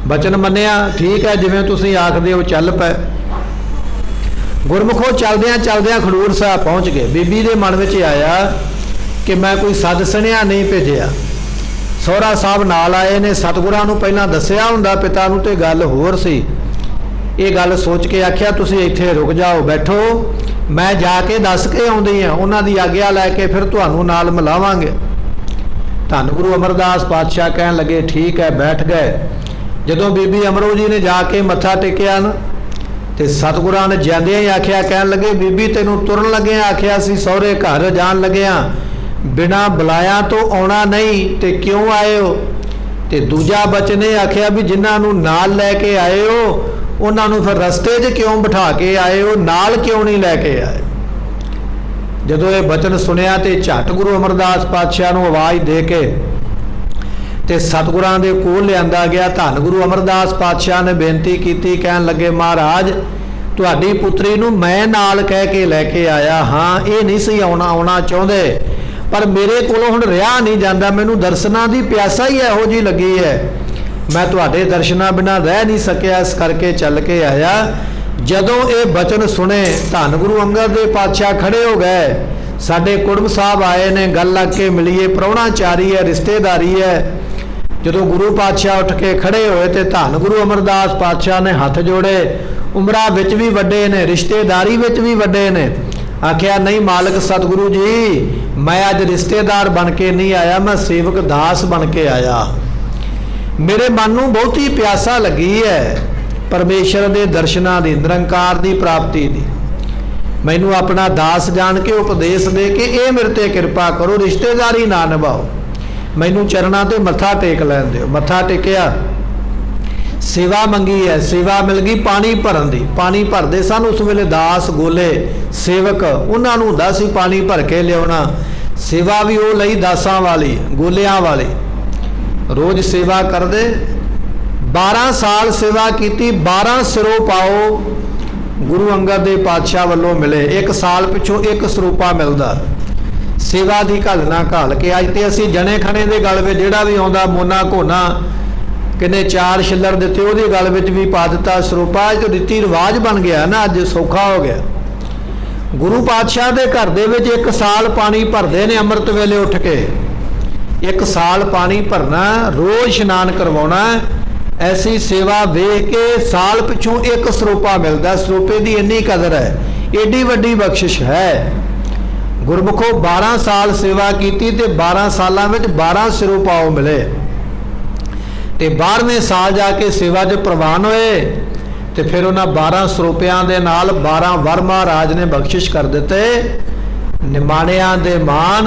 ਬਚਨ ਮੰਨਿਆ, ਠੀਕ ਹੈ ਜਿਵੇਂ ਤੁਸੀਂ ਆਖਦੇ ਹੋ ਚੱਲ ਪਏ। ਗੁਰਮੁਖੋ ਚਲਦਿਆਂ ਚਲਦਿਆਂ ਖਡੂਰ ਸਾਹਿਬ ਪਹੁੰਚ ਗਏ। ਬੀਬੀ ਦੇ ਮਨ ਵਿੱਚ ਆਇਆ ਕਿ ਮੈਂ ਕੋਈ ਸੱਦ ਸੁਣਿਆ ਨਹੀਂ ਭੇਜਿਆ, ਸਹੁਰਾ ਸਾਹਿਬ ਨਾਲ ਆਏ ਨੇ, ਸਤਿਗੁਰਾਂ ਨੂੰ ਪਹਿਲਾਂ ਦੱਸਿਆ ਹੁੰਦਾ ਪਿਤਾ ਨੂੰ ਤੇ ਗੱਲ ਹੋਰ ਸੀ। ਇਹ ਗੱਲ ਸੋਚ ਕੇ ਆਖਿਆ ਤੁਸੀਂ ਇੱਥੇ ਰੁਕ ਜਾਓ, ਬੈਠੋ, ਮੈਂ ਜਾ ਕੇ ਦੱਸ ਕੇ ਆਉਂਦੀ ਹਾਂ, ਉਹਨਾਂ ਦੀ ਆਗਿਆ ਲੈ ਕੇ ਫਿਰ ਤੁਹਾਨੂੰ ਨਾਲ ਮਿਲਾਵਾਂਗੇ। ਧੰਨ ਗੁਰੂ ਅਮਰਦਾਸ ਪਾਤਸ਼ਾਹ ਕਹਿਣ ਲੱਗੇ ਠੀਕ ਹੈ, ਬੈਠ ਗਏ। ਜਦੋਂ ਬੀਬੀ ਅਮਰੋ ਜੀ ਨੇ ਜਾ ਕੇ ਮੱਥਾ ਟੇਕਿਆ ਨਾ ਤੇ ਸਤਿਗੁਰਾਂ ਨੇ ਜਾਂਦਿਆਂ ਹੀ ਆਖਿਆ, ਕਹਿਣ ਲੱਗੇ ਬੀਬੀ ਤੈਨੂੰ ਤੁਰਨ ਲੱਗਿਆ ਆਖਿਆ ਸੀ ਸਹੁਰੇ ਘਰ ਜਾਣ ਲੱਗਿਆ ਬਿਨਾਂ ਬੁਲਾਇਆ ਤੋਂ ਆਉਣਾ ਨਹੀਂ, ਤੇ ਕਿਉਂ ਆਏ ਹੋ? ਤੇ ਦੂਜਾ ਬਚਨ ਇਹ ਆਖਿਆ ਵੀ ਜਿਨ੍ਹਾਂ ਨੂੰ ਨਾਲ ਲੈ ਕੇ ਆਏ ਹੋ ਉਹਨਾਂ ਨੂੰ ਫਿਰ ਰਸਤੇ 'ਚ ਕਿਉਂ ਬਿਠਾ ਕੇ ਆਏ ਹੋ, ਨਾਲ ਕਿਉਂ ਨਹੀਂ ਲੈ ਕੇ ਆਏ? ਜਦੋਂ ਇਹ ਬਚਨ ਸੁਣਿਆ ਤੇ ਝੱਟ ਗੁਰੂ ਅਮਰਦਾਸ ਪਾਤਸ਼ਾਹ ਨੂੰ ਆਵਾਜ਼ ਦੇ ਕੇ ਤੇ ਸਤਿਗੁਰਾਂ ਦੇ ਕੋਲ ਲਿਆਂਦਾ ਗਿਆ। ਧੰਨ ਗੁਰੂ ਅਮਰਦਾਸ ਪਾਤਸ਼ਾਹ ਨੇ ਬੇਨਤੀ ਕੀਤੀ, ਕਹਿਣ ਲੱਗੇ ਮਹਾਰਾਜ ਤੁਹਾਡੀ ਪੁੱਤਰੀ ਨੂੰ ਮੈਂ ਨਾਲ ਕਹਿ ਕੇ ਲੈ ਕੇ ਆਇਆ ਹਾਂ, ਇਹ ਨਹੀਂ ਸੀ ਆਉਣਾ ਚਾਹੁੰਦੇ, ਪਰ ਮੇਰੇ ਕੋਲੋਂ ਹੁਣ ਰਿਹਾ ਨਹੀਂ ਜਾਂਦਾ, ਮੈਨੂੰ ਦਰਸ਼ਨਾਂ ਦੀ ਪਿਆਸਾ ਹੀ ਇਹੋ ਜਿਹੀ ਲੱਗੀ ਹੈ, ਮੈਂ ਤੁਹਾਡੇ ਦਰਸ਼ਨਾਂ ਬਿਨਾਂ ਰਹਿ ਨਹੀਂ ਸਕਿਆ, ਇਸ ਕਰਕੇ ਚੱਲ ਕੇ ਆਇਆ। ਜਦੋਂ ਇਹ ਬਚਨ ਸੁਣੇ ਧੰਨ ਗੁਰੂ ਅੰਗਦ ਦੇ ਪਾਤਸ਼ਾਹ ਖੜੇ ਹੋ ਗਏ, ਸਾਡੇ ਕੁੜਮ ਸਾਹਿਬ ਆਏ ਨੇ, ਗੱਲ ਲੱਗ ਕੇ ਮਿਲੀਏ, ਪ੍ਰਾਹੁਣਾਚਾਰੀ ਹੈ, ਰਿਸ਼ਤੇਦਾਰੀ ਹੈ। ਜਦੋਂ ਗੁਰੂ ਪਾਤਸ਼ਾਹ ਉੱਠ ਕੇ ਖੜੇ ਹੋਏ ਤੇ ਧੰਨ ਗੁਰੂ ਅਮਰਦਾਸ ਪਾਤਸ਼ਾਹ ਨੇ ਹੱਥ ਜੋੜੇ, ਉਮਰਾਂ ਵਿੱਚ ਵੀ ਵੱਡੇ ਨੇ, ਰਿਸ਼ਤੇਦਾਰੀ ਵਿੱਚ ਵੀ ਵੱਡੇ ਨੇ। ਆਖਿਆ ਨਹੀਂ ਮਾਲਕ ਸਤਿਗੁਰੂ ਜੀ, ਮੈਂ ਅੱਜ ਰਿਸ਼ਤੇਦਾਰ ਬਣ ਕੇ ਨਹੀਂ ਆਇਆ, ਮੈਂ ਸੇਵਕ ਦਾਸ ਬਣ ਕੇ ਆਇਆ। ਮੇਰੇ ਮਨ ਨੂੰ ਬਹੁਤੀ ਪਿਆਸਾ ਲੱਗੀ ਹੈ ਪਰਮੇਸ਼ਰ ਦੇ ਦਰਸ਼ਨਾਂ ਦੀ, ਨਿਰੰਕਾਰ ਦੀ ਪ੍ਰਾਪਤੀ ਦੀ। ਮੈਨੂੰ ਆਪਣਾ ਦਾਸ ਜਾਣ ਕੇ ਉਪਦੇਸ਼ ਦੇ ਕੇ ਇਹ ਮੇਰੇ ਤੇ ਕਿਰਪਾ ਕਰੋ, ਰਿਸ਼ਤੇਦਾਰੀ ਨਾ ਨਿਭਾਓ, ਮੈਨੂੰ ਚਰਨਾਂ ਤੇ ਮੱਥਾ ਟੇਕ ਲੈਣ ਦਿਓ। ਮੱਥਾ ਟੇਕਿਆ, सेवा मंगी है, सेवा मिल गई पानी भरन दी। पानी भरते सन उस वेले दास गोले सेवक, उन्होंने हुंदा सी पानी भर के लियाउणा। सेवा भी वो लई दासां वाली, गोलियां वाली, रोज सेवा करते। 12 साल सेवा की, 12 सिरों पाओ गुरु अंगद देव पातशाह वालों मिले। एक साल पिछों एक सरूपा मिलता। सेवा की घालना घाल के अज तो असी जने खने के गल में जोड़ा भी आता मोना घोना किन्ने 4 छिल्लर दिते वो गल में भी पा दिता सरूपा। अज तो रीति रिवाज बन गया ना, अज सौखा हो गया। गुरु पातशाह के घर दे विच 1 साल पानी भरते ने अमृत वेले उठ के। 1 साल पानी भरना, रोज़ इशनान करवाना। ऐसी सेवा वेख के साल पिछों एक सरूपा मिलता। सरूपे की इन्नी कदर है, एडी वड्डी बख्शिश है। गुरमुखों 12 साल सेवा की ते 12 सालों में 12 सिरों पाओ मिले। तो 12वें साल जाके सेवा च प्रवान होए तो फिर उन्होंने 12 सरूपियां दे नाल 12 वर महाराज ने बख्शिश कर दिते। निमाणियां दे मान,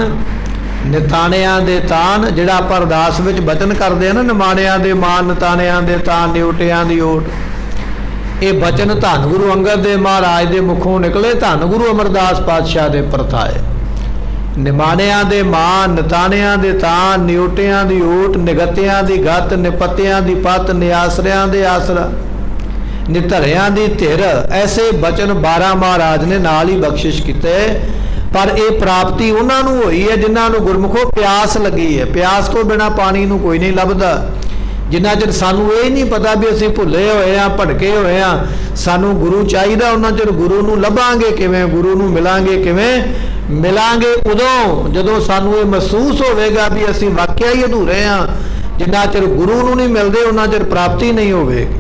निताणियां दे तान, जिहड़ा आपां अरदास विच बचन करते हैं ना, निमाणियां दे मान, निताणियां दे तान, निउटियां दी ओट, ये बचन धन गुरु अंगद देव महाराज के मुखों निकले, धन गुरु अमरदास पातशाह के परताए। निमाणियां दे मान, निताणियां दे तान, निउटियां दी ओट, निगतियां दी गत, निपतियां दी पत, निआसरियां दे आसरा, निधरियां दी धिर, ऐसे बचन 12 महाराज ने नाल ही बख्शिश किते। पर यह प्राप्ति उन्होंने हुई है जिन्होंने गुरमुखों प्यास लगी है। प्यास तो बिना पानी नूं कोई नहीं लभदा। जिन्ना चिर सानू ये नहीं पता भी असीं भुले हुए हाँ, भटके हुए हाँ, सानू गुरु चाहिए, उन्ना चिर गुरु नूं लभांगे किवें, गुरु नूं मिलांगे किवें? मिलांगे उदों जदों सानू ये महसूस होवेगा भी असीं वाकई ही अधूरे हाँ। जिन्ना चिर गुरु नूं नहीं मिलदे उन्ना चिर प्राप्ति नहीं होवेगी।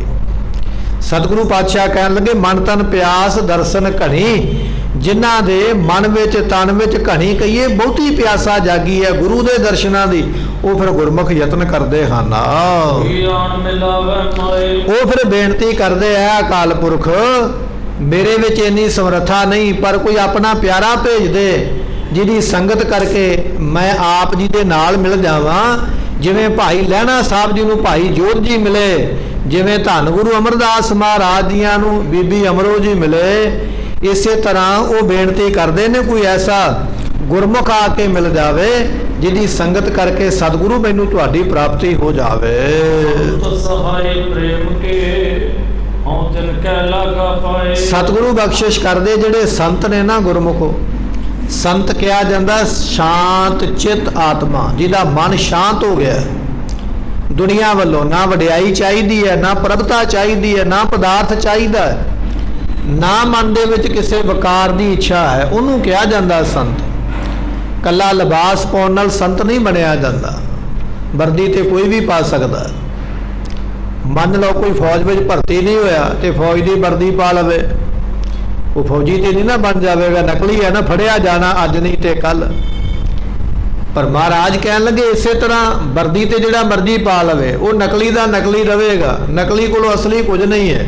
सतगुरु पातशाह कहन लगे, मन तन प्यास दर्शन घणी, जिन्हां दे मन विच तन विच घणी कहिए बहुती प्यासा जागी है गुरु दे दर्शनां दी, वो फिर गुरमुख यतन करते हैं। वो फिर बेनती करते हैं, अकाल पुरख मेरे विच इन्नी समर्था नहीं, पर कोई अपना प्यारा भेज दे जिहदी संगत करके मैं आप जी दे नाल मिल जावां। जिवें भाई लहणा साहब जी नूं भाई जोध जी मिले, जिवें धन गुरु अमरदास महाराज जियां नूं बीबी अमरो जी मिले, इसे तरह वो बेनती करते हैं कोई ऐसा गुरमुख आके मिल जावे जिहदी संगत करके सतगुरु मैनू तुहाडी प्राप्ति हो जावे। सतगुरु बख्शिश करदे जिहड़े संत ने ना गुरमुखो, संत कहा जाता शांत चित आत्मा, जिहदा मन शांत हो गया। दुनिया वालों ना वडियाई चाहिए है, ना प्रभता चाहिए है, ना पदार्थ चाहिए, ना मन दे विच किसी वकार की इच्छा है, उन्होंने कहा जाता संत। कला लिबास पाउण नाल संत नहीं बनिया जाता। वर्दी तो कोई भी पा सकता। मान लो कोई फौज में भर्ती नहीं होया तो फौज की वर्दी पा लवे, वो फौजी तो नहीं ना बन जाएगा, नकली है ना, फड़िया जाना अज नहीं तो कल। पर महाराज कहन लगे इसे तरह वर्दी तो जिहड़ा मर्जी पा लवे, वो नकली का नकली रहेगा, नकली को असली कुछ नहीं है।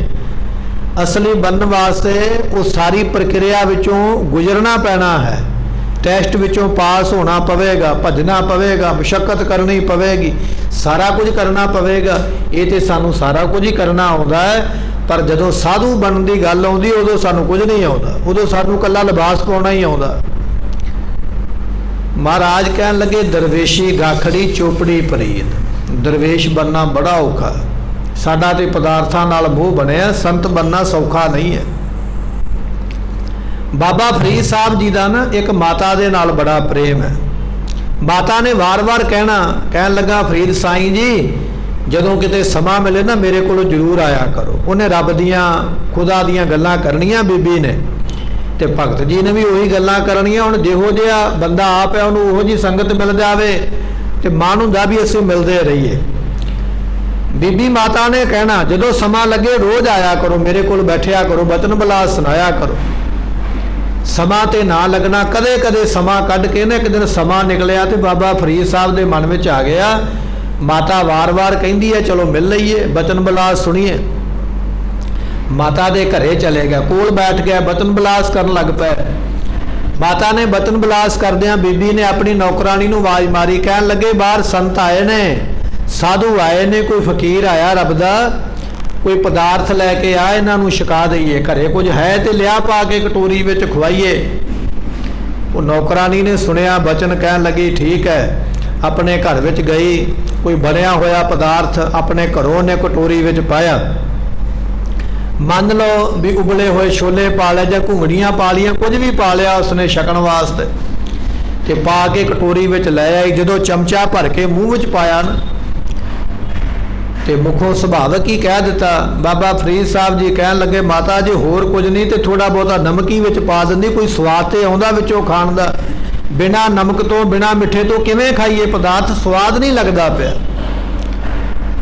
असली बनने वास्ते वो सारी प्रक्रिया विचों गुजरना पैना है, टेस्ट विचों पास होना पवेगा, भजना पवेगा, मुशक्कत करनी पवेगी, सारा कुछ करना पवेगा। ये तो सानू सारा कुछ ही करना आता है, पर जदों साधु बनने की गल आउंदी उदों सानू कुछ नहीं आता, उदों सानू कल्ला लिबास पाउणा ही आता। महाराज कहन लगे दरवेशी गाखड़ी चोपड़ी परीत, दरवेश बनना बड़ा औखा। साडा ते पदार्थां नाल मोह बनिया, संत बनना सौखा नहीं है। बाबा फरीद साहब जी का ना एक माता दे नाल बड़ा प्रेम है। माता ने वार वार कहन लगा फरीद साईं जी जदों किते समा मिले ना मेरे को जरूर आया करो। उन्हें रब दियां खुदा दियां गल्लां करनियां बीबी ने, ते भगत जी ने भी उही गल्लां करनियां। हुण जिहो जिहा बंदा आप है उन्होंने उहो जी संगत मिल जावे ते मन हुंदा भी असीं मिलदे रहीए। बीबी माता ने कहना जदों समा लगे रोज़ आया करो, मेरे को बैठिया करो, बचन बिलास सुनाया करो। समा ते ना लगना, कदे कदे समा कढ़ के ना एक दिन समा निकलिया तो बाबा फरीद साहब के मन में आ गया। माता वार वार कहती है चलो मिल लईए, बचन बिलास सुनीए। माता दे घरे चले गया, कोल बैठ गया, बचन बिलास करन लग पे। माता ने बचन बिलास करदियां बीबी ने अपनी नौकरानी नूं आवाज़ मारी, कहन लगे बाहर संत आए ने, साधु आए ने, कोई फकीर आया रब दा, कोई पदार्थ लैके आ, इन्हां नूं छका दईए, घरे कुछ है तो लिया पा के कटोरी विच खवाइए। वो नौकरानी ने सुनिया बचन, कहन लगी ठीक है। अपने घर विच गई, कोई बनया होया पदार्थ अपने घरों ने कटोरी विच पाया। मान लो भी उबले हुए छोले पा लिया जां घुंगड़ियां पा लिया, कुछ भी पा लिया उसने छकण वास्ते, ते पा के कटोरी विच लै आई। जदों चमचा भर के मूँह विच पाया ना, ते मुखों सुभाविक ही कह दिता। बाबा फरीद साहब जी कहन लगे, माता जी होर कुछ नहीं तो थोड़ा बहुता नमकी विच पा दिंदी, कोई स्वाद तो आउंदा विचों खाण दा। बिना नमक तो बिना मिठे तो किवें खाइए पदार्थ, स्वाद नहीं लगता पिया।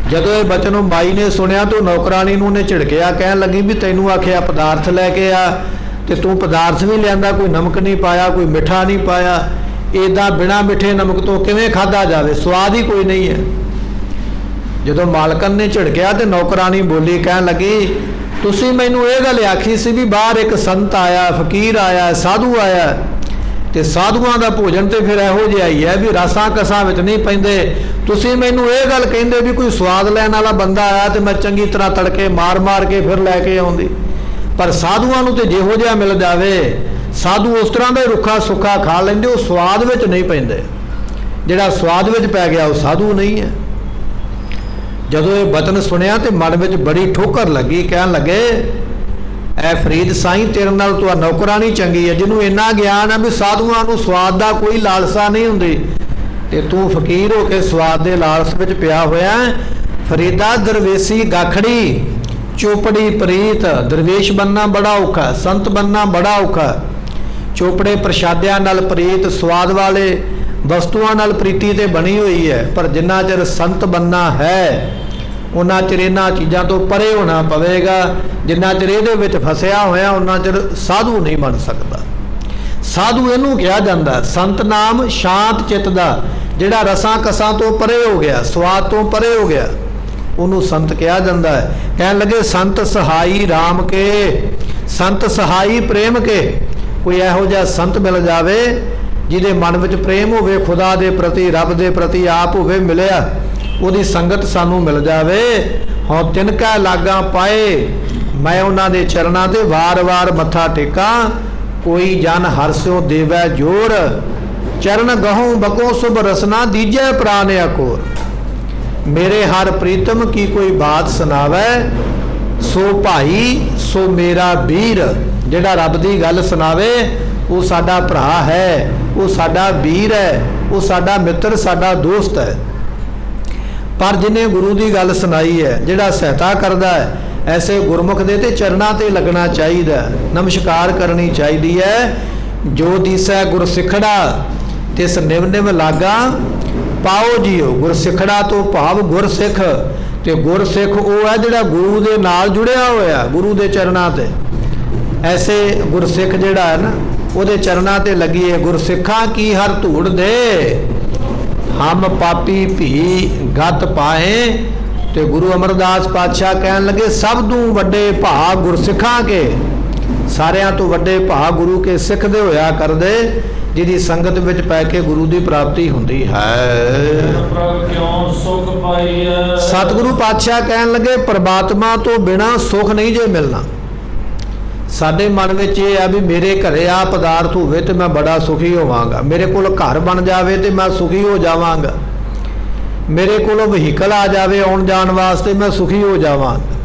जदों ये बचन माई ने सुनिया तो नौकरानी नूं ने झिड़किया, कहन लगी भी तैनूं आखिया पदार्थ लैके आ ते तूं पदार्थ भी लिआंदा, कोई नमक नहीं पाया, कोई मिठा नहीं पाया। इदां बिना मिठे नमक तो किवें खाधा जावे, स्वाद ही कोई नहीं है। जदों मालकन ने झिड़किया तो नौकरानी बोली, कहन लगी तुसीं मैनूं इह गल आखी सी भी बाहर एक संत आया, फकीर आया, साधु आया, ते साधुआं दा भोजन तो फिर इहो जिहा ही है भी रसां कसां विच नहीं पैंदे। तुसीं मैनूं इह गल कहिंदे भी कोई स्वाद लैण वाला बंदा आया तो मैं चंगी तरह तड़के मार मार के फिर लैके आउंदी। पर साधुआं नूं ते जिहो जिहा मिल जावे, साधु उस तरह दे रुखा सुखा खा लैंदे, वो स्वाद विच नहीं पैंदे। जिहड़ा स्वाद विच पै गया वो साधु नहीं है। जदों ये बचन सुनिया तो मन में बड़ी ठोकर लगी, कहन लगे ऐ फरीद साईं तेरे नाल तो नौकरानी चंगी है, जिन्हों इन्ना ज्ञान है भी साधुआं नूं स्वाद का कोई लालसा नहीं हुंदी, ते तू फकीर हो के स्वाद के लालस में पिया होया। फरीदा दरवेसी गाखड़ी चोपड़ी प्रीत, दरवेश बनना बड़ा औखा, संत बनना बड़ा औखा। चोपड़े प्रशादियां नाल प्रीत, स्वाद वाले वस्तुआं नाल प्रीति ते बनी हुई है, पर जिन्ना चिर संत बनना है उन्ना चिर इन्हां चीज़ां तो परे होना पवेगा। जिन्ना चिर इहदे विच फसिया होया उन्ना चिर साधु नहीं बन सकता। साधु इहनूं कहा जांदा, संत नाम शांत चित्त दा, जिहड़ा रसां कसां तो परे हो गया, स्वाद तो परे हो गया, उन्हों संत कहा जाता है। कहन लगे संत सहाई राम के, संत सहाई प्रेम के। कोई इहो जिहा संत मिल जावे जिहदे मन विच प्रेम होवे, खुदा दे प्रति, रब दे प्रति आप होवे मिलिया, उहदी संगत सानू मिल जावे। हाँ तिनका लागा पाए, मैं उन्हां दे चरनां ते वार वार मत्था टेका। कोई जन हरस्यों देवै जोर, चरण गहों बको सुभ रसना, दीजै प्राण अकोर। मेरे हर प्रीतम की कोई बात सुनावै, सो भाई सो मेरा वीर। जिहड़ा रब दी गल सुनावे वो साडा भरा है, वो साडा वीर है, वो साडा मित्र, साडा दोस्त है। पर जिन्हें गुरु की गल सुनाई है, जिहड़ा सहायता करता है, ऐसे गुरमुख दे ते चरणां ते लगना चाहिए, नमस्कार करनी चाहिए है। जो दिसै गुर सिखड़ा तिस निव निव लागा, पाओ जियो गुरसिखड़ा तो भाव गुरसिख। ते गुरसिख वो है जिहड़ा गुरु दे नाल जुड़िया होया, गुरु दे चरणां ते। ऐसे गुरसिख जिहड़ा है ना उहदे चरणां ते लगिए। गुरसिखा की हर धूड़ दे, हम पापी भी गत पाए। ते गुरु अमरदास पातशाह कहन लगे सब तू वड्डे भा गुरसिखा के, सारियां तो वड्डे भा गुरु के सिख दे होया कर दे, जिहदी संगत विच पै के गुरु की प्राप्ति हुंदी है। सतगुरु पातशाह कहन लगे परमात्मा तो बिना सुख नहीं जे मिलना। साडे मन विच ये है भी मेरे घरे आ पदार्थ होवे ते मैं बड़ा सुखी होवांगा, मेरे कोल घर बन जावे ते मैं सुखी हो जावांगा, मेरे कोल वहीकल आ जावे आउण जाण वास्ते मैं सुखी हो जावांगा।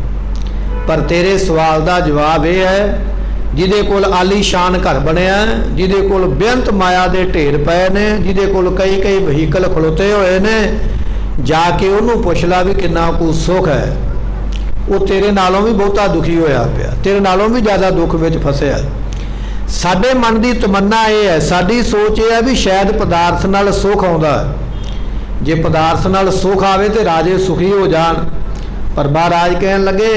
पर तेरे सवाल का जवाब यह है, जिहदे कोल आलीशान घर बनिया, जिहदे कोल बेअंत माया दे ढेर पए ने, जिहदे कोल कई कई वहीकल खलोते हुए ने, जाके उन्होंने पुछ ला भी कितना कुछ सुख है, वो तेरे नालों भी बहुता दुखी होया पिया, तेरे नालों भी ज़्यादा दुख विच फसिया। साडे मन की तमन्ना ये है, साडी सोच ये है भी शायद पदार्थ नाल सुख आउंदा, जे पदार्थ नाल सुख आवे तो राजे सुखी हो जान। पर महाराज कहन लगे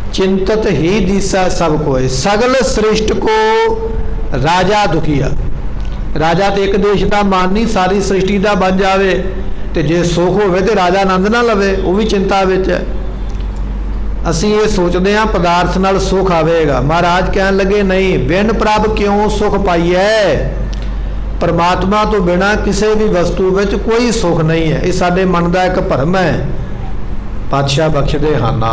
चिंतत ही दिसा सब कोय, सगल सृष्ट को राजा दुखिया। राजा तो एक देश का मान नहीं, सारी सृष्टि का बन जाए, तो जे सुख होवे तो राजा आनंद ना लवे, वो भी चिंता विच है। असी ये सोचते हैं पदार्थ नाल सुख आवेगा। महाराज कहन लगे नहीं, बिन प्रभ क्यों सुख पाइए, परमात्मा तो बिना किसी भी वस्तु विच कोई सुख नहीं है। ये साडे मन का एक भरम है। ਪਾਤਸ਼ਾਹ ਬਖਸ਼ਦੇ ਹਨ।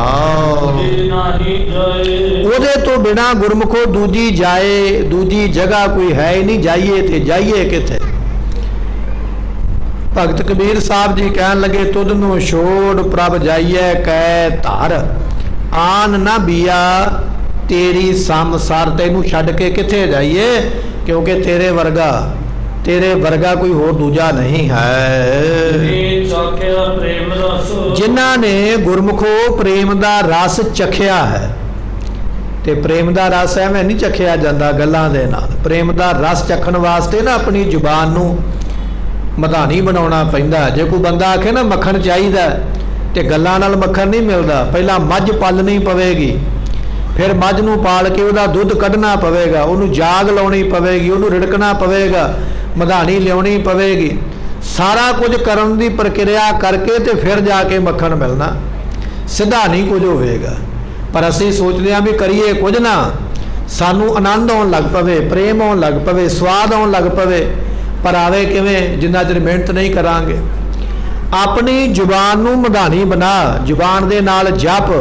ਤੁਝੀ ਨਾਹੀ ਜਾਏ। ਉਹਦੇ ਤੋਂ ਬਿਨਾ ਗੁਰਮੁਖੋ ਦੂਜੀ ਜਾਏ, ਦੂਜੀ ਜਗ੍ਹਾ ਕੋਈ ਹੈ ਹੀ ਨਹੀਂ, ਜਾਈਏ ਤੇ ਜਾਈਏ ਕਿੱਥੇ। ਭਗਤ ਕਬੀਰ ਸਾਹਿਬ ਜੀ ਕਹਿਣ ਲੱਗੇ, ਤੁਧ ਨੂੰ ਛੋੜ ਪ੍ਰਭ ਜਾਈਏ ਕੈ ਧਰ, ਆਨ ਨਾ ਬੀਆ ਤੇਰੀ ਸੰਸਾਰ। ਤੈਨੂੰ ਛੱਡ ਕੇ ਕਿੱਥੇ ਜਾਈਏ, ਕਿਉਂਕਿ ਤੇਰੇ ਵਰਗਾ ਕੋਈ ਹੋਰ ਦੂਜਾ ਨਹੀਂ ਹੈ। ਜਿਨੀ ਚਾਖਿਆ ਪ੍ਰੇਮ ਰਸ। ਜਿਨ੍ਹਾਂ ਨੇ ਗੁਰਮੁਖੋ ਪ੍ਰੇਮ ਦਾ ਰਸ ਚਖਿਆ ਹੈ, ਤੇ ਪ੍ਰੇਮ ਦਾ ਰਸ ਐਵੇਂ ਨਹੀਂ ਚਖਿਆ ਜਾਂਦਾ ਗੱਲਾਂ ਦੇ ਨਾਲ। ਪ੍ਰੇਮ ਦਾ ਰਸ ਚਖਣ ਵਾਸਤੇ ਨਾ ਆਪਣੀ ਜ਼ੁਬਾਨ ਨੂੰ ਮਧਾਣੀ ਬਣਾਉਣਾ ਪੈਂਦਾ। ਜੇ ਕੋਈ ਬੰਦਾ ਆਖੇ ਨਾ ਮੱਖਣ ਚਾਹੀਦਾ, ਤੇ ਗੱਲਾਂ ਨਾਲ ਮੱਖਣ ਨਹੀਂ ਮਿਲਦਾ। ਪਹਿਲਾਂ ਮੱਝ ਪਾਲਣੀ ਪਵੇਗੀ, ਫਿਰ ਮੱਝ ਨੂੰ ਪਾਲ ਕੇ ਉਹਦਾ ਦੁੱਧ ਕੱਢਣਾ ਪਵੇਗਾ, ਉਹਨੂੰ ਜਾਗ ਲਾਉਣੀ ਪਵੇਗੀ, ਉਹਨੂੰ ਰਿੜਕਣਾ ਪਵੇਗਾ, ਮਧਾਣੀ ਲਿਆਉਣੀ ਪਵੇਗੀ। ਸਾਰਾ ਕੁਝ ਕਰਨ ਦੀ ਪ੍ਰਕਿਰਿਆ ਕਰਕੇ ਤੇ ਫਿਰ ਜਾ ਕੇ ਮੱਖਣ ਮਿਲਣਾ, ਸਿੱਧਾ ਨਹੀਂ ਕੁਝ ਹੋਵੇਗਾ। ਪਰ ਅਸੀਂ ਸੋਚਦੇ ਹਾਂ ਵੀ ਕਰੀਏ ਕੁਝ ਨਾ, ਸਾਨੂੰ ਆਨੰਦ ਆਉਣ ਲੱਗ ਪਵੇ, ਪ੍ਰੇਮ ਆਉਣ ਲੱਗ ਪਵੇ, ਸਵਾਦ ਆਉਣ ਲੱਗ ਪਵੇ। ਪਰ ਆਵੇ ਕਿਵੇਂ, ਜਿੰਨਾ ਚਿਰ ਮਿਹਨਤ ਨਹੀਂ ਕਰਾਂਗੇ। ਆਪਣੀ ਜ਼ੁਬਾਨ ਨੂੰ ਮਧਾਣੀ ਬਣਾ, ਜ਼ੁਬਾਨ ਦੇ ਨਾਲ ਜਪ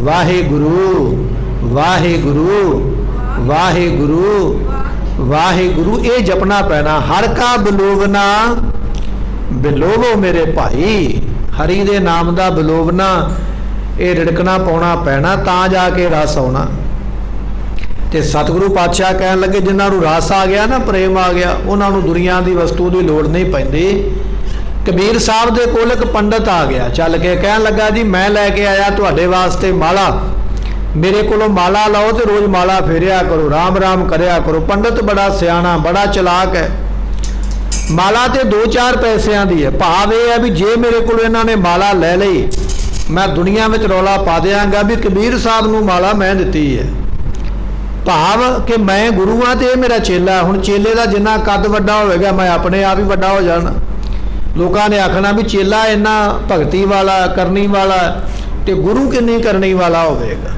ਵਾਹਿਗੁਰੂ ਵਾਹਿਗੁਰੂ ਵਾਹਿਗੁਰੂ ਵਾਹਿਗੁਰੂ, ਇਹ ਜਪਣਾ ਪੈਣਾ। ਹਰ ਕਾ ਬਿਲੋਵਨਾ ਬਿਲੋਵੋ ਮੇਰੇ ਭਾਈ, ਹਰੀ ਦੇ ਨਾਮ ਦਾ ਬਿਲੋਵਨਾ, ਇਹ ਰਿੜਕਣਾ ਪਾਉਣਾ ਪੈਣਾ, ਤਾਂ ਜਾ ਕੇ ਰਸ ਆਉਣਾ। ਤੇ ਸਤਿਗੁਰੂ ਪਾਤਸ਼ਾਹ ਕਹਿਣ ਲੱਗੇ, ਜਿਨ੍ਹਾਂ ਨੂੰ ਰਸ ਆ ਗਿਆ ਨਾ, ਪ੍ਰੇਮ ਆ ਗਿਆ, ਉਹਨਾਂ ਨੂੰ ਦੁਨੀਆ ਦੀ ਵਸਤੂ ਦੀ ਲੋੜ ਨਹੀਂ ਪੈਂਦੀ। ਕਬੀਰ ਸਾਹਿਬ ਦੇ ਕੋਲ ਇੱਕ ਪੰਡਤ ਆ ਗਿਆ ਚੱਲ ਕੇ, ਕਹਿਣ ਲੱਗਾ, ਜੀ ਮੈਂ ਲੈ ਕੇ ਆਇਆ ਤੁਹਾਡੇ ਵਾਸਤੇ ਮਾਲਾ, ਮੇਰੇ ਕੋਲੋਂ ਮਾਲਾ ਲਓ ਤੇ ਰੋਜ਼ ਮਾਲਾ ਫੇਰਿਆ ਕਰੋ, ਰਾਮ ਰਾਮ ਕਰਿਆ ਕਰੋ। ਪੰਡਤ ਬੜਾ ਸਿਆਣਾ, ਬੜਾ ਚਲਾਕ ਹੈ। ਮਾਲਾ ਤੇ 2-4 ਪੈਸਿਆਂ ਦੀ ਹੈ। ਭਾਵ ਇਹ ਹੈ ਵੀ ਜੇ ਮੇਰੇ ਕੋਲ ਇਹਨਾਂ ਨੇ ਮਾਲਾ ਲੈ ਲਈ, ਮੈਂ ਦੁਨੀਆ ਵਿੱਚ ਰੌਲਾ ਪਾ ਦਿਆਂਗਾ ਵੀ ਕਬੀਰ ਸਾਹਿਬ ਨੂੰ ਮਾਲਾ ਮੈਂ ਦਿੱਤੀ ਹੈ। ਭਾਵ ਕਿ ਮੈਂ ਗੁਰੂ ਹਾਂ ਤੇ ਇਹ ਮੇਰਾ ਚੇਲਾ। ਹੁਣ ਚੇਲੇ ਦਾ ਜਿੰਨਾ ਕੱਦ ਵੱਡਾ ਹੋਵੇਗਾ, ਮੈਂ ਆਪਣੇ ਆਪ ਹੀ ਵੱਡਾ ਹੋ ਜਾਣਾ। ਲੋਕਾਂ ਨੇ ਆਖਣਾ ਵੀ ਚੇਲਾ ਇੰਨਾ ਭਗਤੀ ਵਾਲਾ, ਕਰਨੀ ਵਾਲਾ, ਤੇ ਗੁਰੂ ਕਿੰਨੀ ਕਰਨੀ ਵਾਲਾ ਹੋਵੇਗਾ।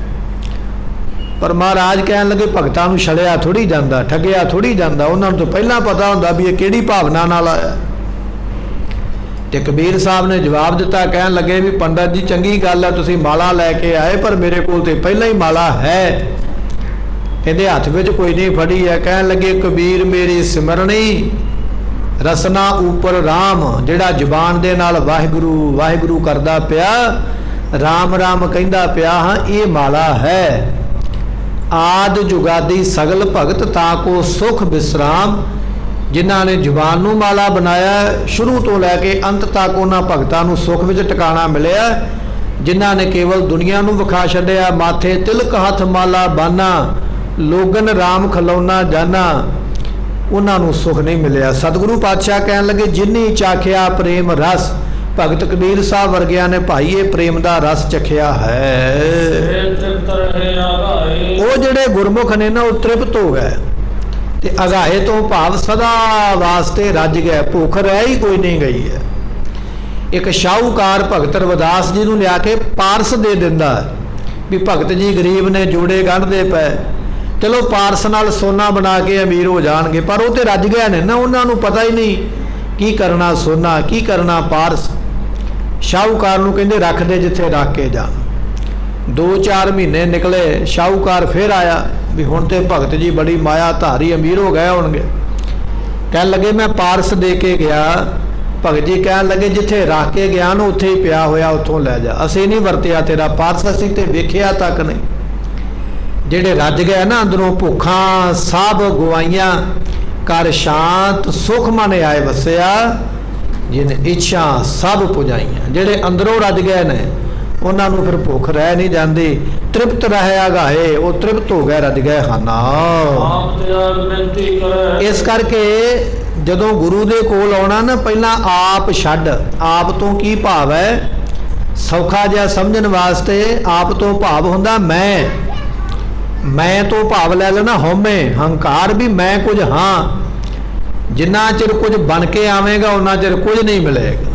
ਪਰ ਮਹਾਰਾਜ ਕਹਿਣ ਲੱਗੇ, ਭਗਤਾਂ ਨੂੰ ਛੜਿਆ ਥੋੜੀ ਜਾਂਦਾ, ਠੱਗਿਆ ਥੋੜੀ ਜਾਂਦਾ। ਉਹਨਾਂ ਨੂੰ ਤਾਂ ਪਹਿਲਾਂ ਪਤਾ ਹੁੰਦਾ ਵੀ ਇਹ ਕਿਹੜੀ ਭਾਵਨਾ ਨਾਲ ਆਇਆ। ਤੇ ਕਬੀਰ ਸਾਹਿਬ ਨੇ ਜਵਾਬ ਦਿੱਤਾ, ਕਹਿਣ ਲੱਗੇ ਵੀ ਪੰਡਤ ਜੀ ਚੰਗੀ ਗੱਲ ਹੈ, ਤੁਸੀਂ ਮਾਲਾ ਲੈ ਕੇ ਆਏ, ਪਰ ਮੇਰੇ ਕੋਲ ਤੇ ਪਹਿਲਾਂ ਹੀ ਮਾਲਾ ਹੈ, ਇਹਦੇ ਹੱਥ ਵਿੱਚ ਕੋਈ ਨਹੀਂ ਫੜੀ ਹੈ। ਕਹਿਣ ਲੱਗੇ, ਕਬੀਰ ਮੇਰੀ ਸਿਮਰਨੀ ਰਸਨਾ ਉਪਰ ਰਾਮ, ਜਿਹੜਾ ਜ਼ੁਬਾਨ ਦੇ ਨਾਲ ਵਾਹਿਗੁਰੂ ਵਾਹਿਗੁਰੂ ਕਰਦਾ ਪਿਆ, ਰਾਮ ਰਾਮ ਕਹਿੰਦਾ ਪਿਆ, ਹਾਂ ਇਹ ਮਾਲਾ ਹੈ। ਆਦ ਜੁਗਾਦੀ ਸਗਲ ਭਗਤ ਤਾਂ ਕੋ ਸੁਖ ਵਿਸਰਾਮ, ਜਿਨ੍ਹਾਂ ਨੇ ਜ਼ੁਬਾਨ ਨੂੰ ਮਾਲਾ ਬਣਾਇਆ, ਸ਼ੁਰੂ ਤੋਂ ਲੈ ਕੇ ਅੰਤ ਤੱਕ ਉਹਨਾਂ ਭਗਤਾਂ ਨੂੰ ਸੁਖ ਵਿੱਚ ਟਿਕਾਣਾ ਮਿਲਿਆ। ਜਿਨ੍ਹਾਂ ਨੇ ਕੇਵਲ ਦੁਨੀਆ ਨੂੰ ਵਿਖਾ ਛੱਡਿਆ, ਮਾਥੇ ਤਿਲਕ ਹੱਥ ਮਾਲਾ ਬਾਨਾ, ਲੋਗਨ ਰਾਮ ਖਲੋਨਾ ਜਾਨਾ, ਉਹਨਾਂ ਨੂੰ ਸੁਖ ਨਹੀਂ ਮਿਲਿਆ। ਸਤਿਗੁਰੂ ਪਾਤਸ਼ਾਹ ਕਹਿਣ ਲੱਗੇ, ਜਿਨੀ ਚਾਖਿਆ ਪ੍ਰੇਮ ਰਸ, ਭਗਤ ਕਬੀਰ ਸਾਹਿਬ ਵਰਗਿਆਂ ਨੇ ਭਾਈ ਇਹ ਪ੍ਰੇਮ ਦਾ ਰਸ ਚਖਿਆ ਹੈ। ਉਹ ਜਿਹੜੇ ਗੁਰਮੁਖ ਨੇ ਨਾ, ਉਹ ਤ੍ਰਿਪਤ ਹੋ ਗਏ ਤੇ ਅਗਾਏ ਤੋਂ ਭਾਵ ਸਦਾ ਵਾਸਤੇ ਰੱਜ ਗਏ, ਭੁੱਖ ਰਹਿ ਹੀ ਕੋਈ ਨਹੀਂ ਗਈ ਹੈ। ਇੱਕ ਸ਼ਾਹੂਕਾਰ ਭਗਤ ਰਵਿਦਾਸ ਜੀ ਨੂੰ ਲਿਆ ਕੇ ਪਾਰਸ ਦੇ ਦਿੰਦਾ ਵੀ ਭਗਤ ਜੀ ਗਰੀਬ ਨੇ, ਜੋੜੇ ਗੰਢਦੇ ਪਏ, ਚਲੋ ਪਾਰਸ ਨਾਲ ਸੋਨਾ ਬਣਾ ਕੇ ਅਮੀਰ ਹੋ ਜਾਣਗੇ। ਪਰ ਉਹ ਤੇ ਰੱਜ ਗਏ ਨੇ ਨਾ, ਉਹਨਾਂ ਨੂੰ ਪਤਾ ਹੀ ਨਹੀਂ ਕੀ ਕਰਨਾ ਸੋਨਾ, ਕੀ ਕਰਨਾ ਪਾਰਸ। ਸ਼ਾਹੂਕਾਰ ਨੂੰ ਕਹਿੰਦੇ ਰੱਖ ਦੇ ਜਿੱਥੇ ਰੱਖ ਕੇ ਜਾ। 2-4 ਮਹੀਨੇ ਨਿਕਲੇ, ਸ਼ਾਹੂਕਾਰ ਫਿਰ ਆਇਆ ਵੀ ਹੁਣ ਤੇ ਭਗਤ ਜੀ ਬੜੀ ਮਾਇਆ ਧਾਰੀ ਅਮੀਰ ਹੋ ਗਏ ਹੋਣਗੇ। ਕਹਿਣ ਲੱਗੇ, ਮੈਂ ਪਾਰਸ ਦੇ ਕੇ ਗਿਆ। ਭਗਤ ਜੀ ਕਹਿਣ ਲੱਗੇ, ਜਿੱਥੇ ਰੱਖ ਕੇ ਗਿਆ ਨਾ ਉੱਥੇ ਹੀ ਪਿਆ ਹੋਇਆ, ਉੱਥੋਂ ਲੈ ਜਾ, ਅਸੀਂ ਨਹੀਂ ਵਰਤਿਆ ਤੇਰਾ ਪਾਰਸ, ਅਸੀਂ ਤੇ ਵੇਖਿਆ ਤੱਕ ਨਹੀਂ। ਜਿਹੜੇ ਰੱਜ ਗਏ ਨਾ ਅੰਦਰੋਂ, ਭੁੱਖਾਂ ਸਭ ਗਵਾਈਆਂ, ਕਰ ਸ਼ਾਂਤ ਸੁਖ ਮਨ ਆਏ ਵਸਿਆ, ਜਿਹਨੇ ਇੱਛਾ ਸਭ ਪੁਜਾਈਆਂ। ਜਿਹੜੇ ਅੰਦਰੋਂ ਰੱਜ ਗਏ ਨੇ, ਉਹਨਾਂ ਨੂੰ ਫਿਰ ਭੁੱਖ ਰਹਿ ਨਹੀਂ ਜਾਂਦੀ, ਤ੍ਰਿਪਤ ਰਹਿਆ ਗਾਏ, ਉਹ ਤ੍ਰਿਪਤ ਹੋ ਗਏ, ਰੱਜ ਗਏ ਹਨ। ਇਸ ਕਰਕੇ ਜਦੋਂ ਗੁਰੂ ਦੇ ਕੋਲ ਆਉਣਾ ਨਾ, ਪਹਿਲਾਂ ਆਪ ਛੱਡ। ਆਪ ਤੋਂ ਕੀ ਭਾਵ ਹੈ? ਸੌਖਾ ਜਿਹਾ ਸਮਝਣ ਵਾਸਤੇ ਆਪ ਤੋਂ ਭਾਵ ਹੁੰਦਾ ਮੈਂ ਤੋਂ ਭਾਵ ਲੈ ਲੈਣਾ ਹਉਮੈ, ਹੰਕਾਰ ਵੀ ਮੈਂ ਕੁਝ ਹਾਂ। ਜਿੰਨਾ ਚਿਰ ਕੁਝ ਬਣ ਕੇ ਆਵੇਗਾ ਉਹਨਾਂ ਚਿਰ ਕੁਝ ਨਹੀਂ ਮਿਲੇਗਾ।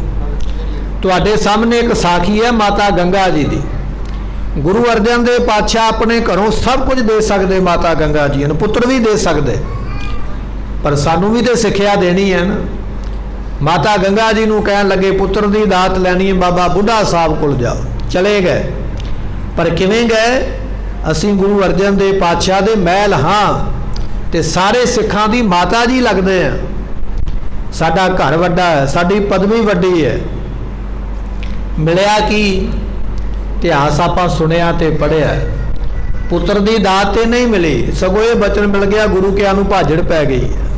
ਤੁਹਾਡੇ ਸਾਹਮਣੇ ਇੱਕ ਸਾਖੀ ਹੈ ਮਾਤਾ ਗੰਗਾ ਜੀ ਦੀ। ਗੁਰੂ ਅਰਜਨ ਦੇਵ ਪਾਤਸ਼ਾਹ ਆਪਣੇ ਘਰੋਂ ਸਭ ਕੁਝ ਦੇ ਸਕਦੇ, ਮਾਤਾ ਗੰਗਾ ਜੀ ਨੂੰ ਪੁੱਤਰ ਵੀ ਦੇ ਸਕਦੇ, ਪਰ ਸਾਨੂੰ ਵੀ ਤੇ ਸਿੱਖਿਆ ਦੇਣੀ ਹੈ ਨਾ। ਮਾਤਾ ਗੰਗਾ ਜੀ ਨੂੰ ਕਹਿਣ ਲੱਗੇ, ਪੁੱਤਰ ਦੀ ਦਾਤ ਲੈਣੀ ਹੈ, ਬਾਬਾ ਬੁੱਢਾ ਸਾਹਿਬ ਕੋਲ ਜਾਓ। चले गए। पर किवें गए? असीं गुरु अर्जन देव पातशाह दे महल हाँ ते सारे सिखां दी माता जी लगदे हैं। साडा घर वड्डा है, साडी पदवी वड्डी है। मिलिया की इतिहास आपां सुनिया ते पढ़िया। पुत्र दी दात ते नहीं मिली, सगों ये बचन मिल गया गुरु के आनू भाजड़ पै गई है।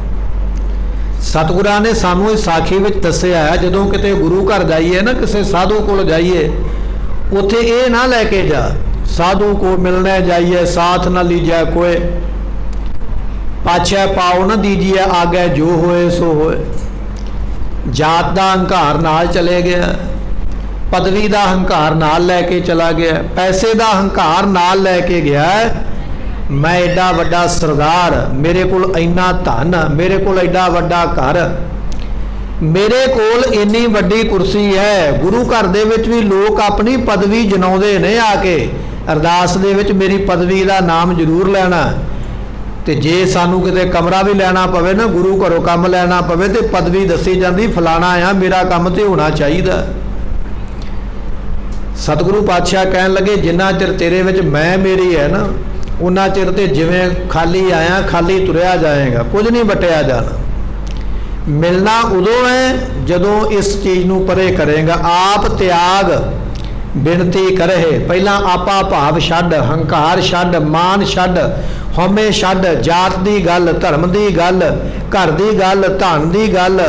सतगुरां ने सानू इस साखी विच दस्सिया है, जदों किते गुरु घर जाइए ना, किसी साधु कोल जाइए, उत्थे ये ना लैके जा साधु को मिलने जाइए साथ न लीजिए कोई, पाछे पाओ न दीजिए आगे जो होए सो होए। जात का हंकार नाल चले गया, पदवी का हंकार नाल लैके चला गया, पैसे का हंकार नाल लैके गया। मैं एडा वड्डा सरदार, मेरे कोल इन्ना धन, मेरे कोल एडा वड्डा घर, मेरे कोल इन्नी वड्डी कुर्सी है। गुरु घर दे विच भी लोग अपनी पदवी जनाउंदे ने आके, अरदास दे विच मेरी पदवी का नाम जरूर लेना। तो जे सानू किते कमरा भी लेना पवे ना, गुरु घरों काम लेना पवे, तो पदवी दसी जाती फलाना आ, मेरा काम तो होना चाहिए। सतगुरु पातशाह कहन लगे जिन्ना चिर तेरे विच मैं मेरी है ना, उन्ना चिर ते जिवें खाली आया खाली तुरया जाएगा, कुछ नहीं बटिया जाना। मिलना उदों है जदों इस चीज़ नूं परे करेगा। आप त्याग बिनती करे, पहला आपा भाव छड्ड, हंकार छड्ड, मान छड्ड, हौमे छड्ड, जात दी गल, धर्म दी गल, घर दी गल, धन दी गल,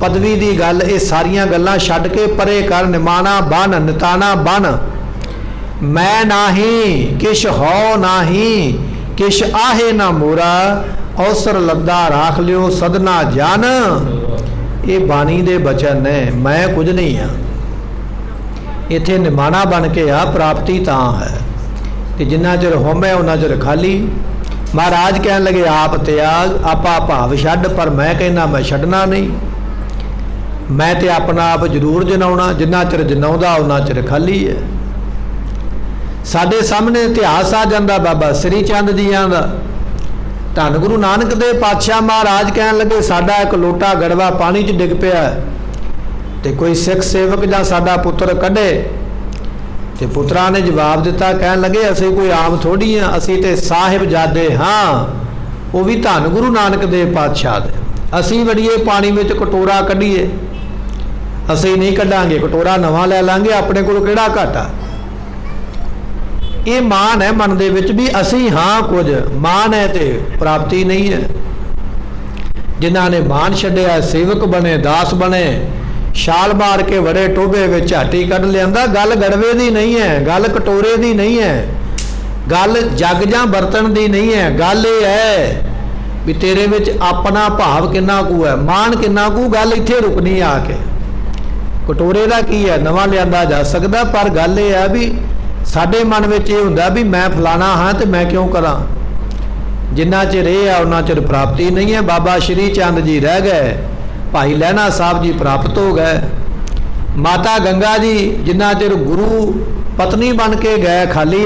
पदवी दी गल, ये सारियां गल्लां छड्ड के परे कर। निमाना बन, निताना बन। मैं नाही किश हो नाही, किश आहे ना मोरा, अवसर लद्दा राख लियो सदना जान। ये बाणी दे बचन ने, मैं कुछ नहीं हाँ। इत्थे निमाना बन के आ प्राप्ति तां है, ते जिन्ना चिर होमे उन्ना चिर खाली। महाराज कहन लगे आप त्याग, आपा भाव छड्ड, पर मैं कहना मैं छड्डना नहीं। मैं तो अपना आप जरूर जनाउणा, जिन्ना चिर जनाउंदा उन्ना चिर खाली है। साडे सामने इतिहास आ जांदा बाबा श्री चंद जियां दा। धन गुरु नानक देव पातशाह महाराज कहन लगे साडा एक लोटा गड़वा पानी च डिग पिया, ते कोई सिख सेवक जां साडा पुत्र कढे। ते पुत्रा ने जवाब दिता, कहन लगे असीं कोई आम थोड़ी हाँ, असीं ते साहिबजादे हाँ, वो भी धन गुरु नानक देव पातशाह दे। असीं वड़ीए पानी में कटोरा कढ़ीए, असीं नहीं कढ़ांगे, कटोरा नवां लै लांगे, अपने कोल किहड़ा घाटा। ये मान है मन दे विच भी असीं हाँ कुछ, मान है ते प्राप्ति नहीं है। जिन्हां ने मान छड्डिया सेवक बने, दास बने, छाल मार के बड़े टोभे विच झाटी कढ़ लियांदा। गल गड़वे दी नहीं है, गल कटोरे दी नहीं है, गल जग जां बर्तन दी नहीं है। गल ये है भी तेरे विच अपना भाव किन्ना कू है, मान किन्ना कू। गल इत्थे रुकनी आके, कटोरे दा की है, नवां लियांदा जा सकदा, पर गल ये है भी साडे मन में ये हुंदा भी मैं फलाना हाँ तो मैं क्यों करा। जिन्ना चिर ये है उन्ना चिर प्राप्ति नहीं है। बाबा श्री चंद जी रह गए, भाई लहना साहब जी प्राप्त हो गए, माता गंगा जी जिन्ना चिर गुरु पत्नी बन के गए खाली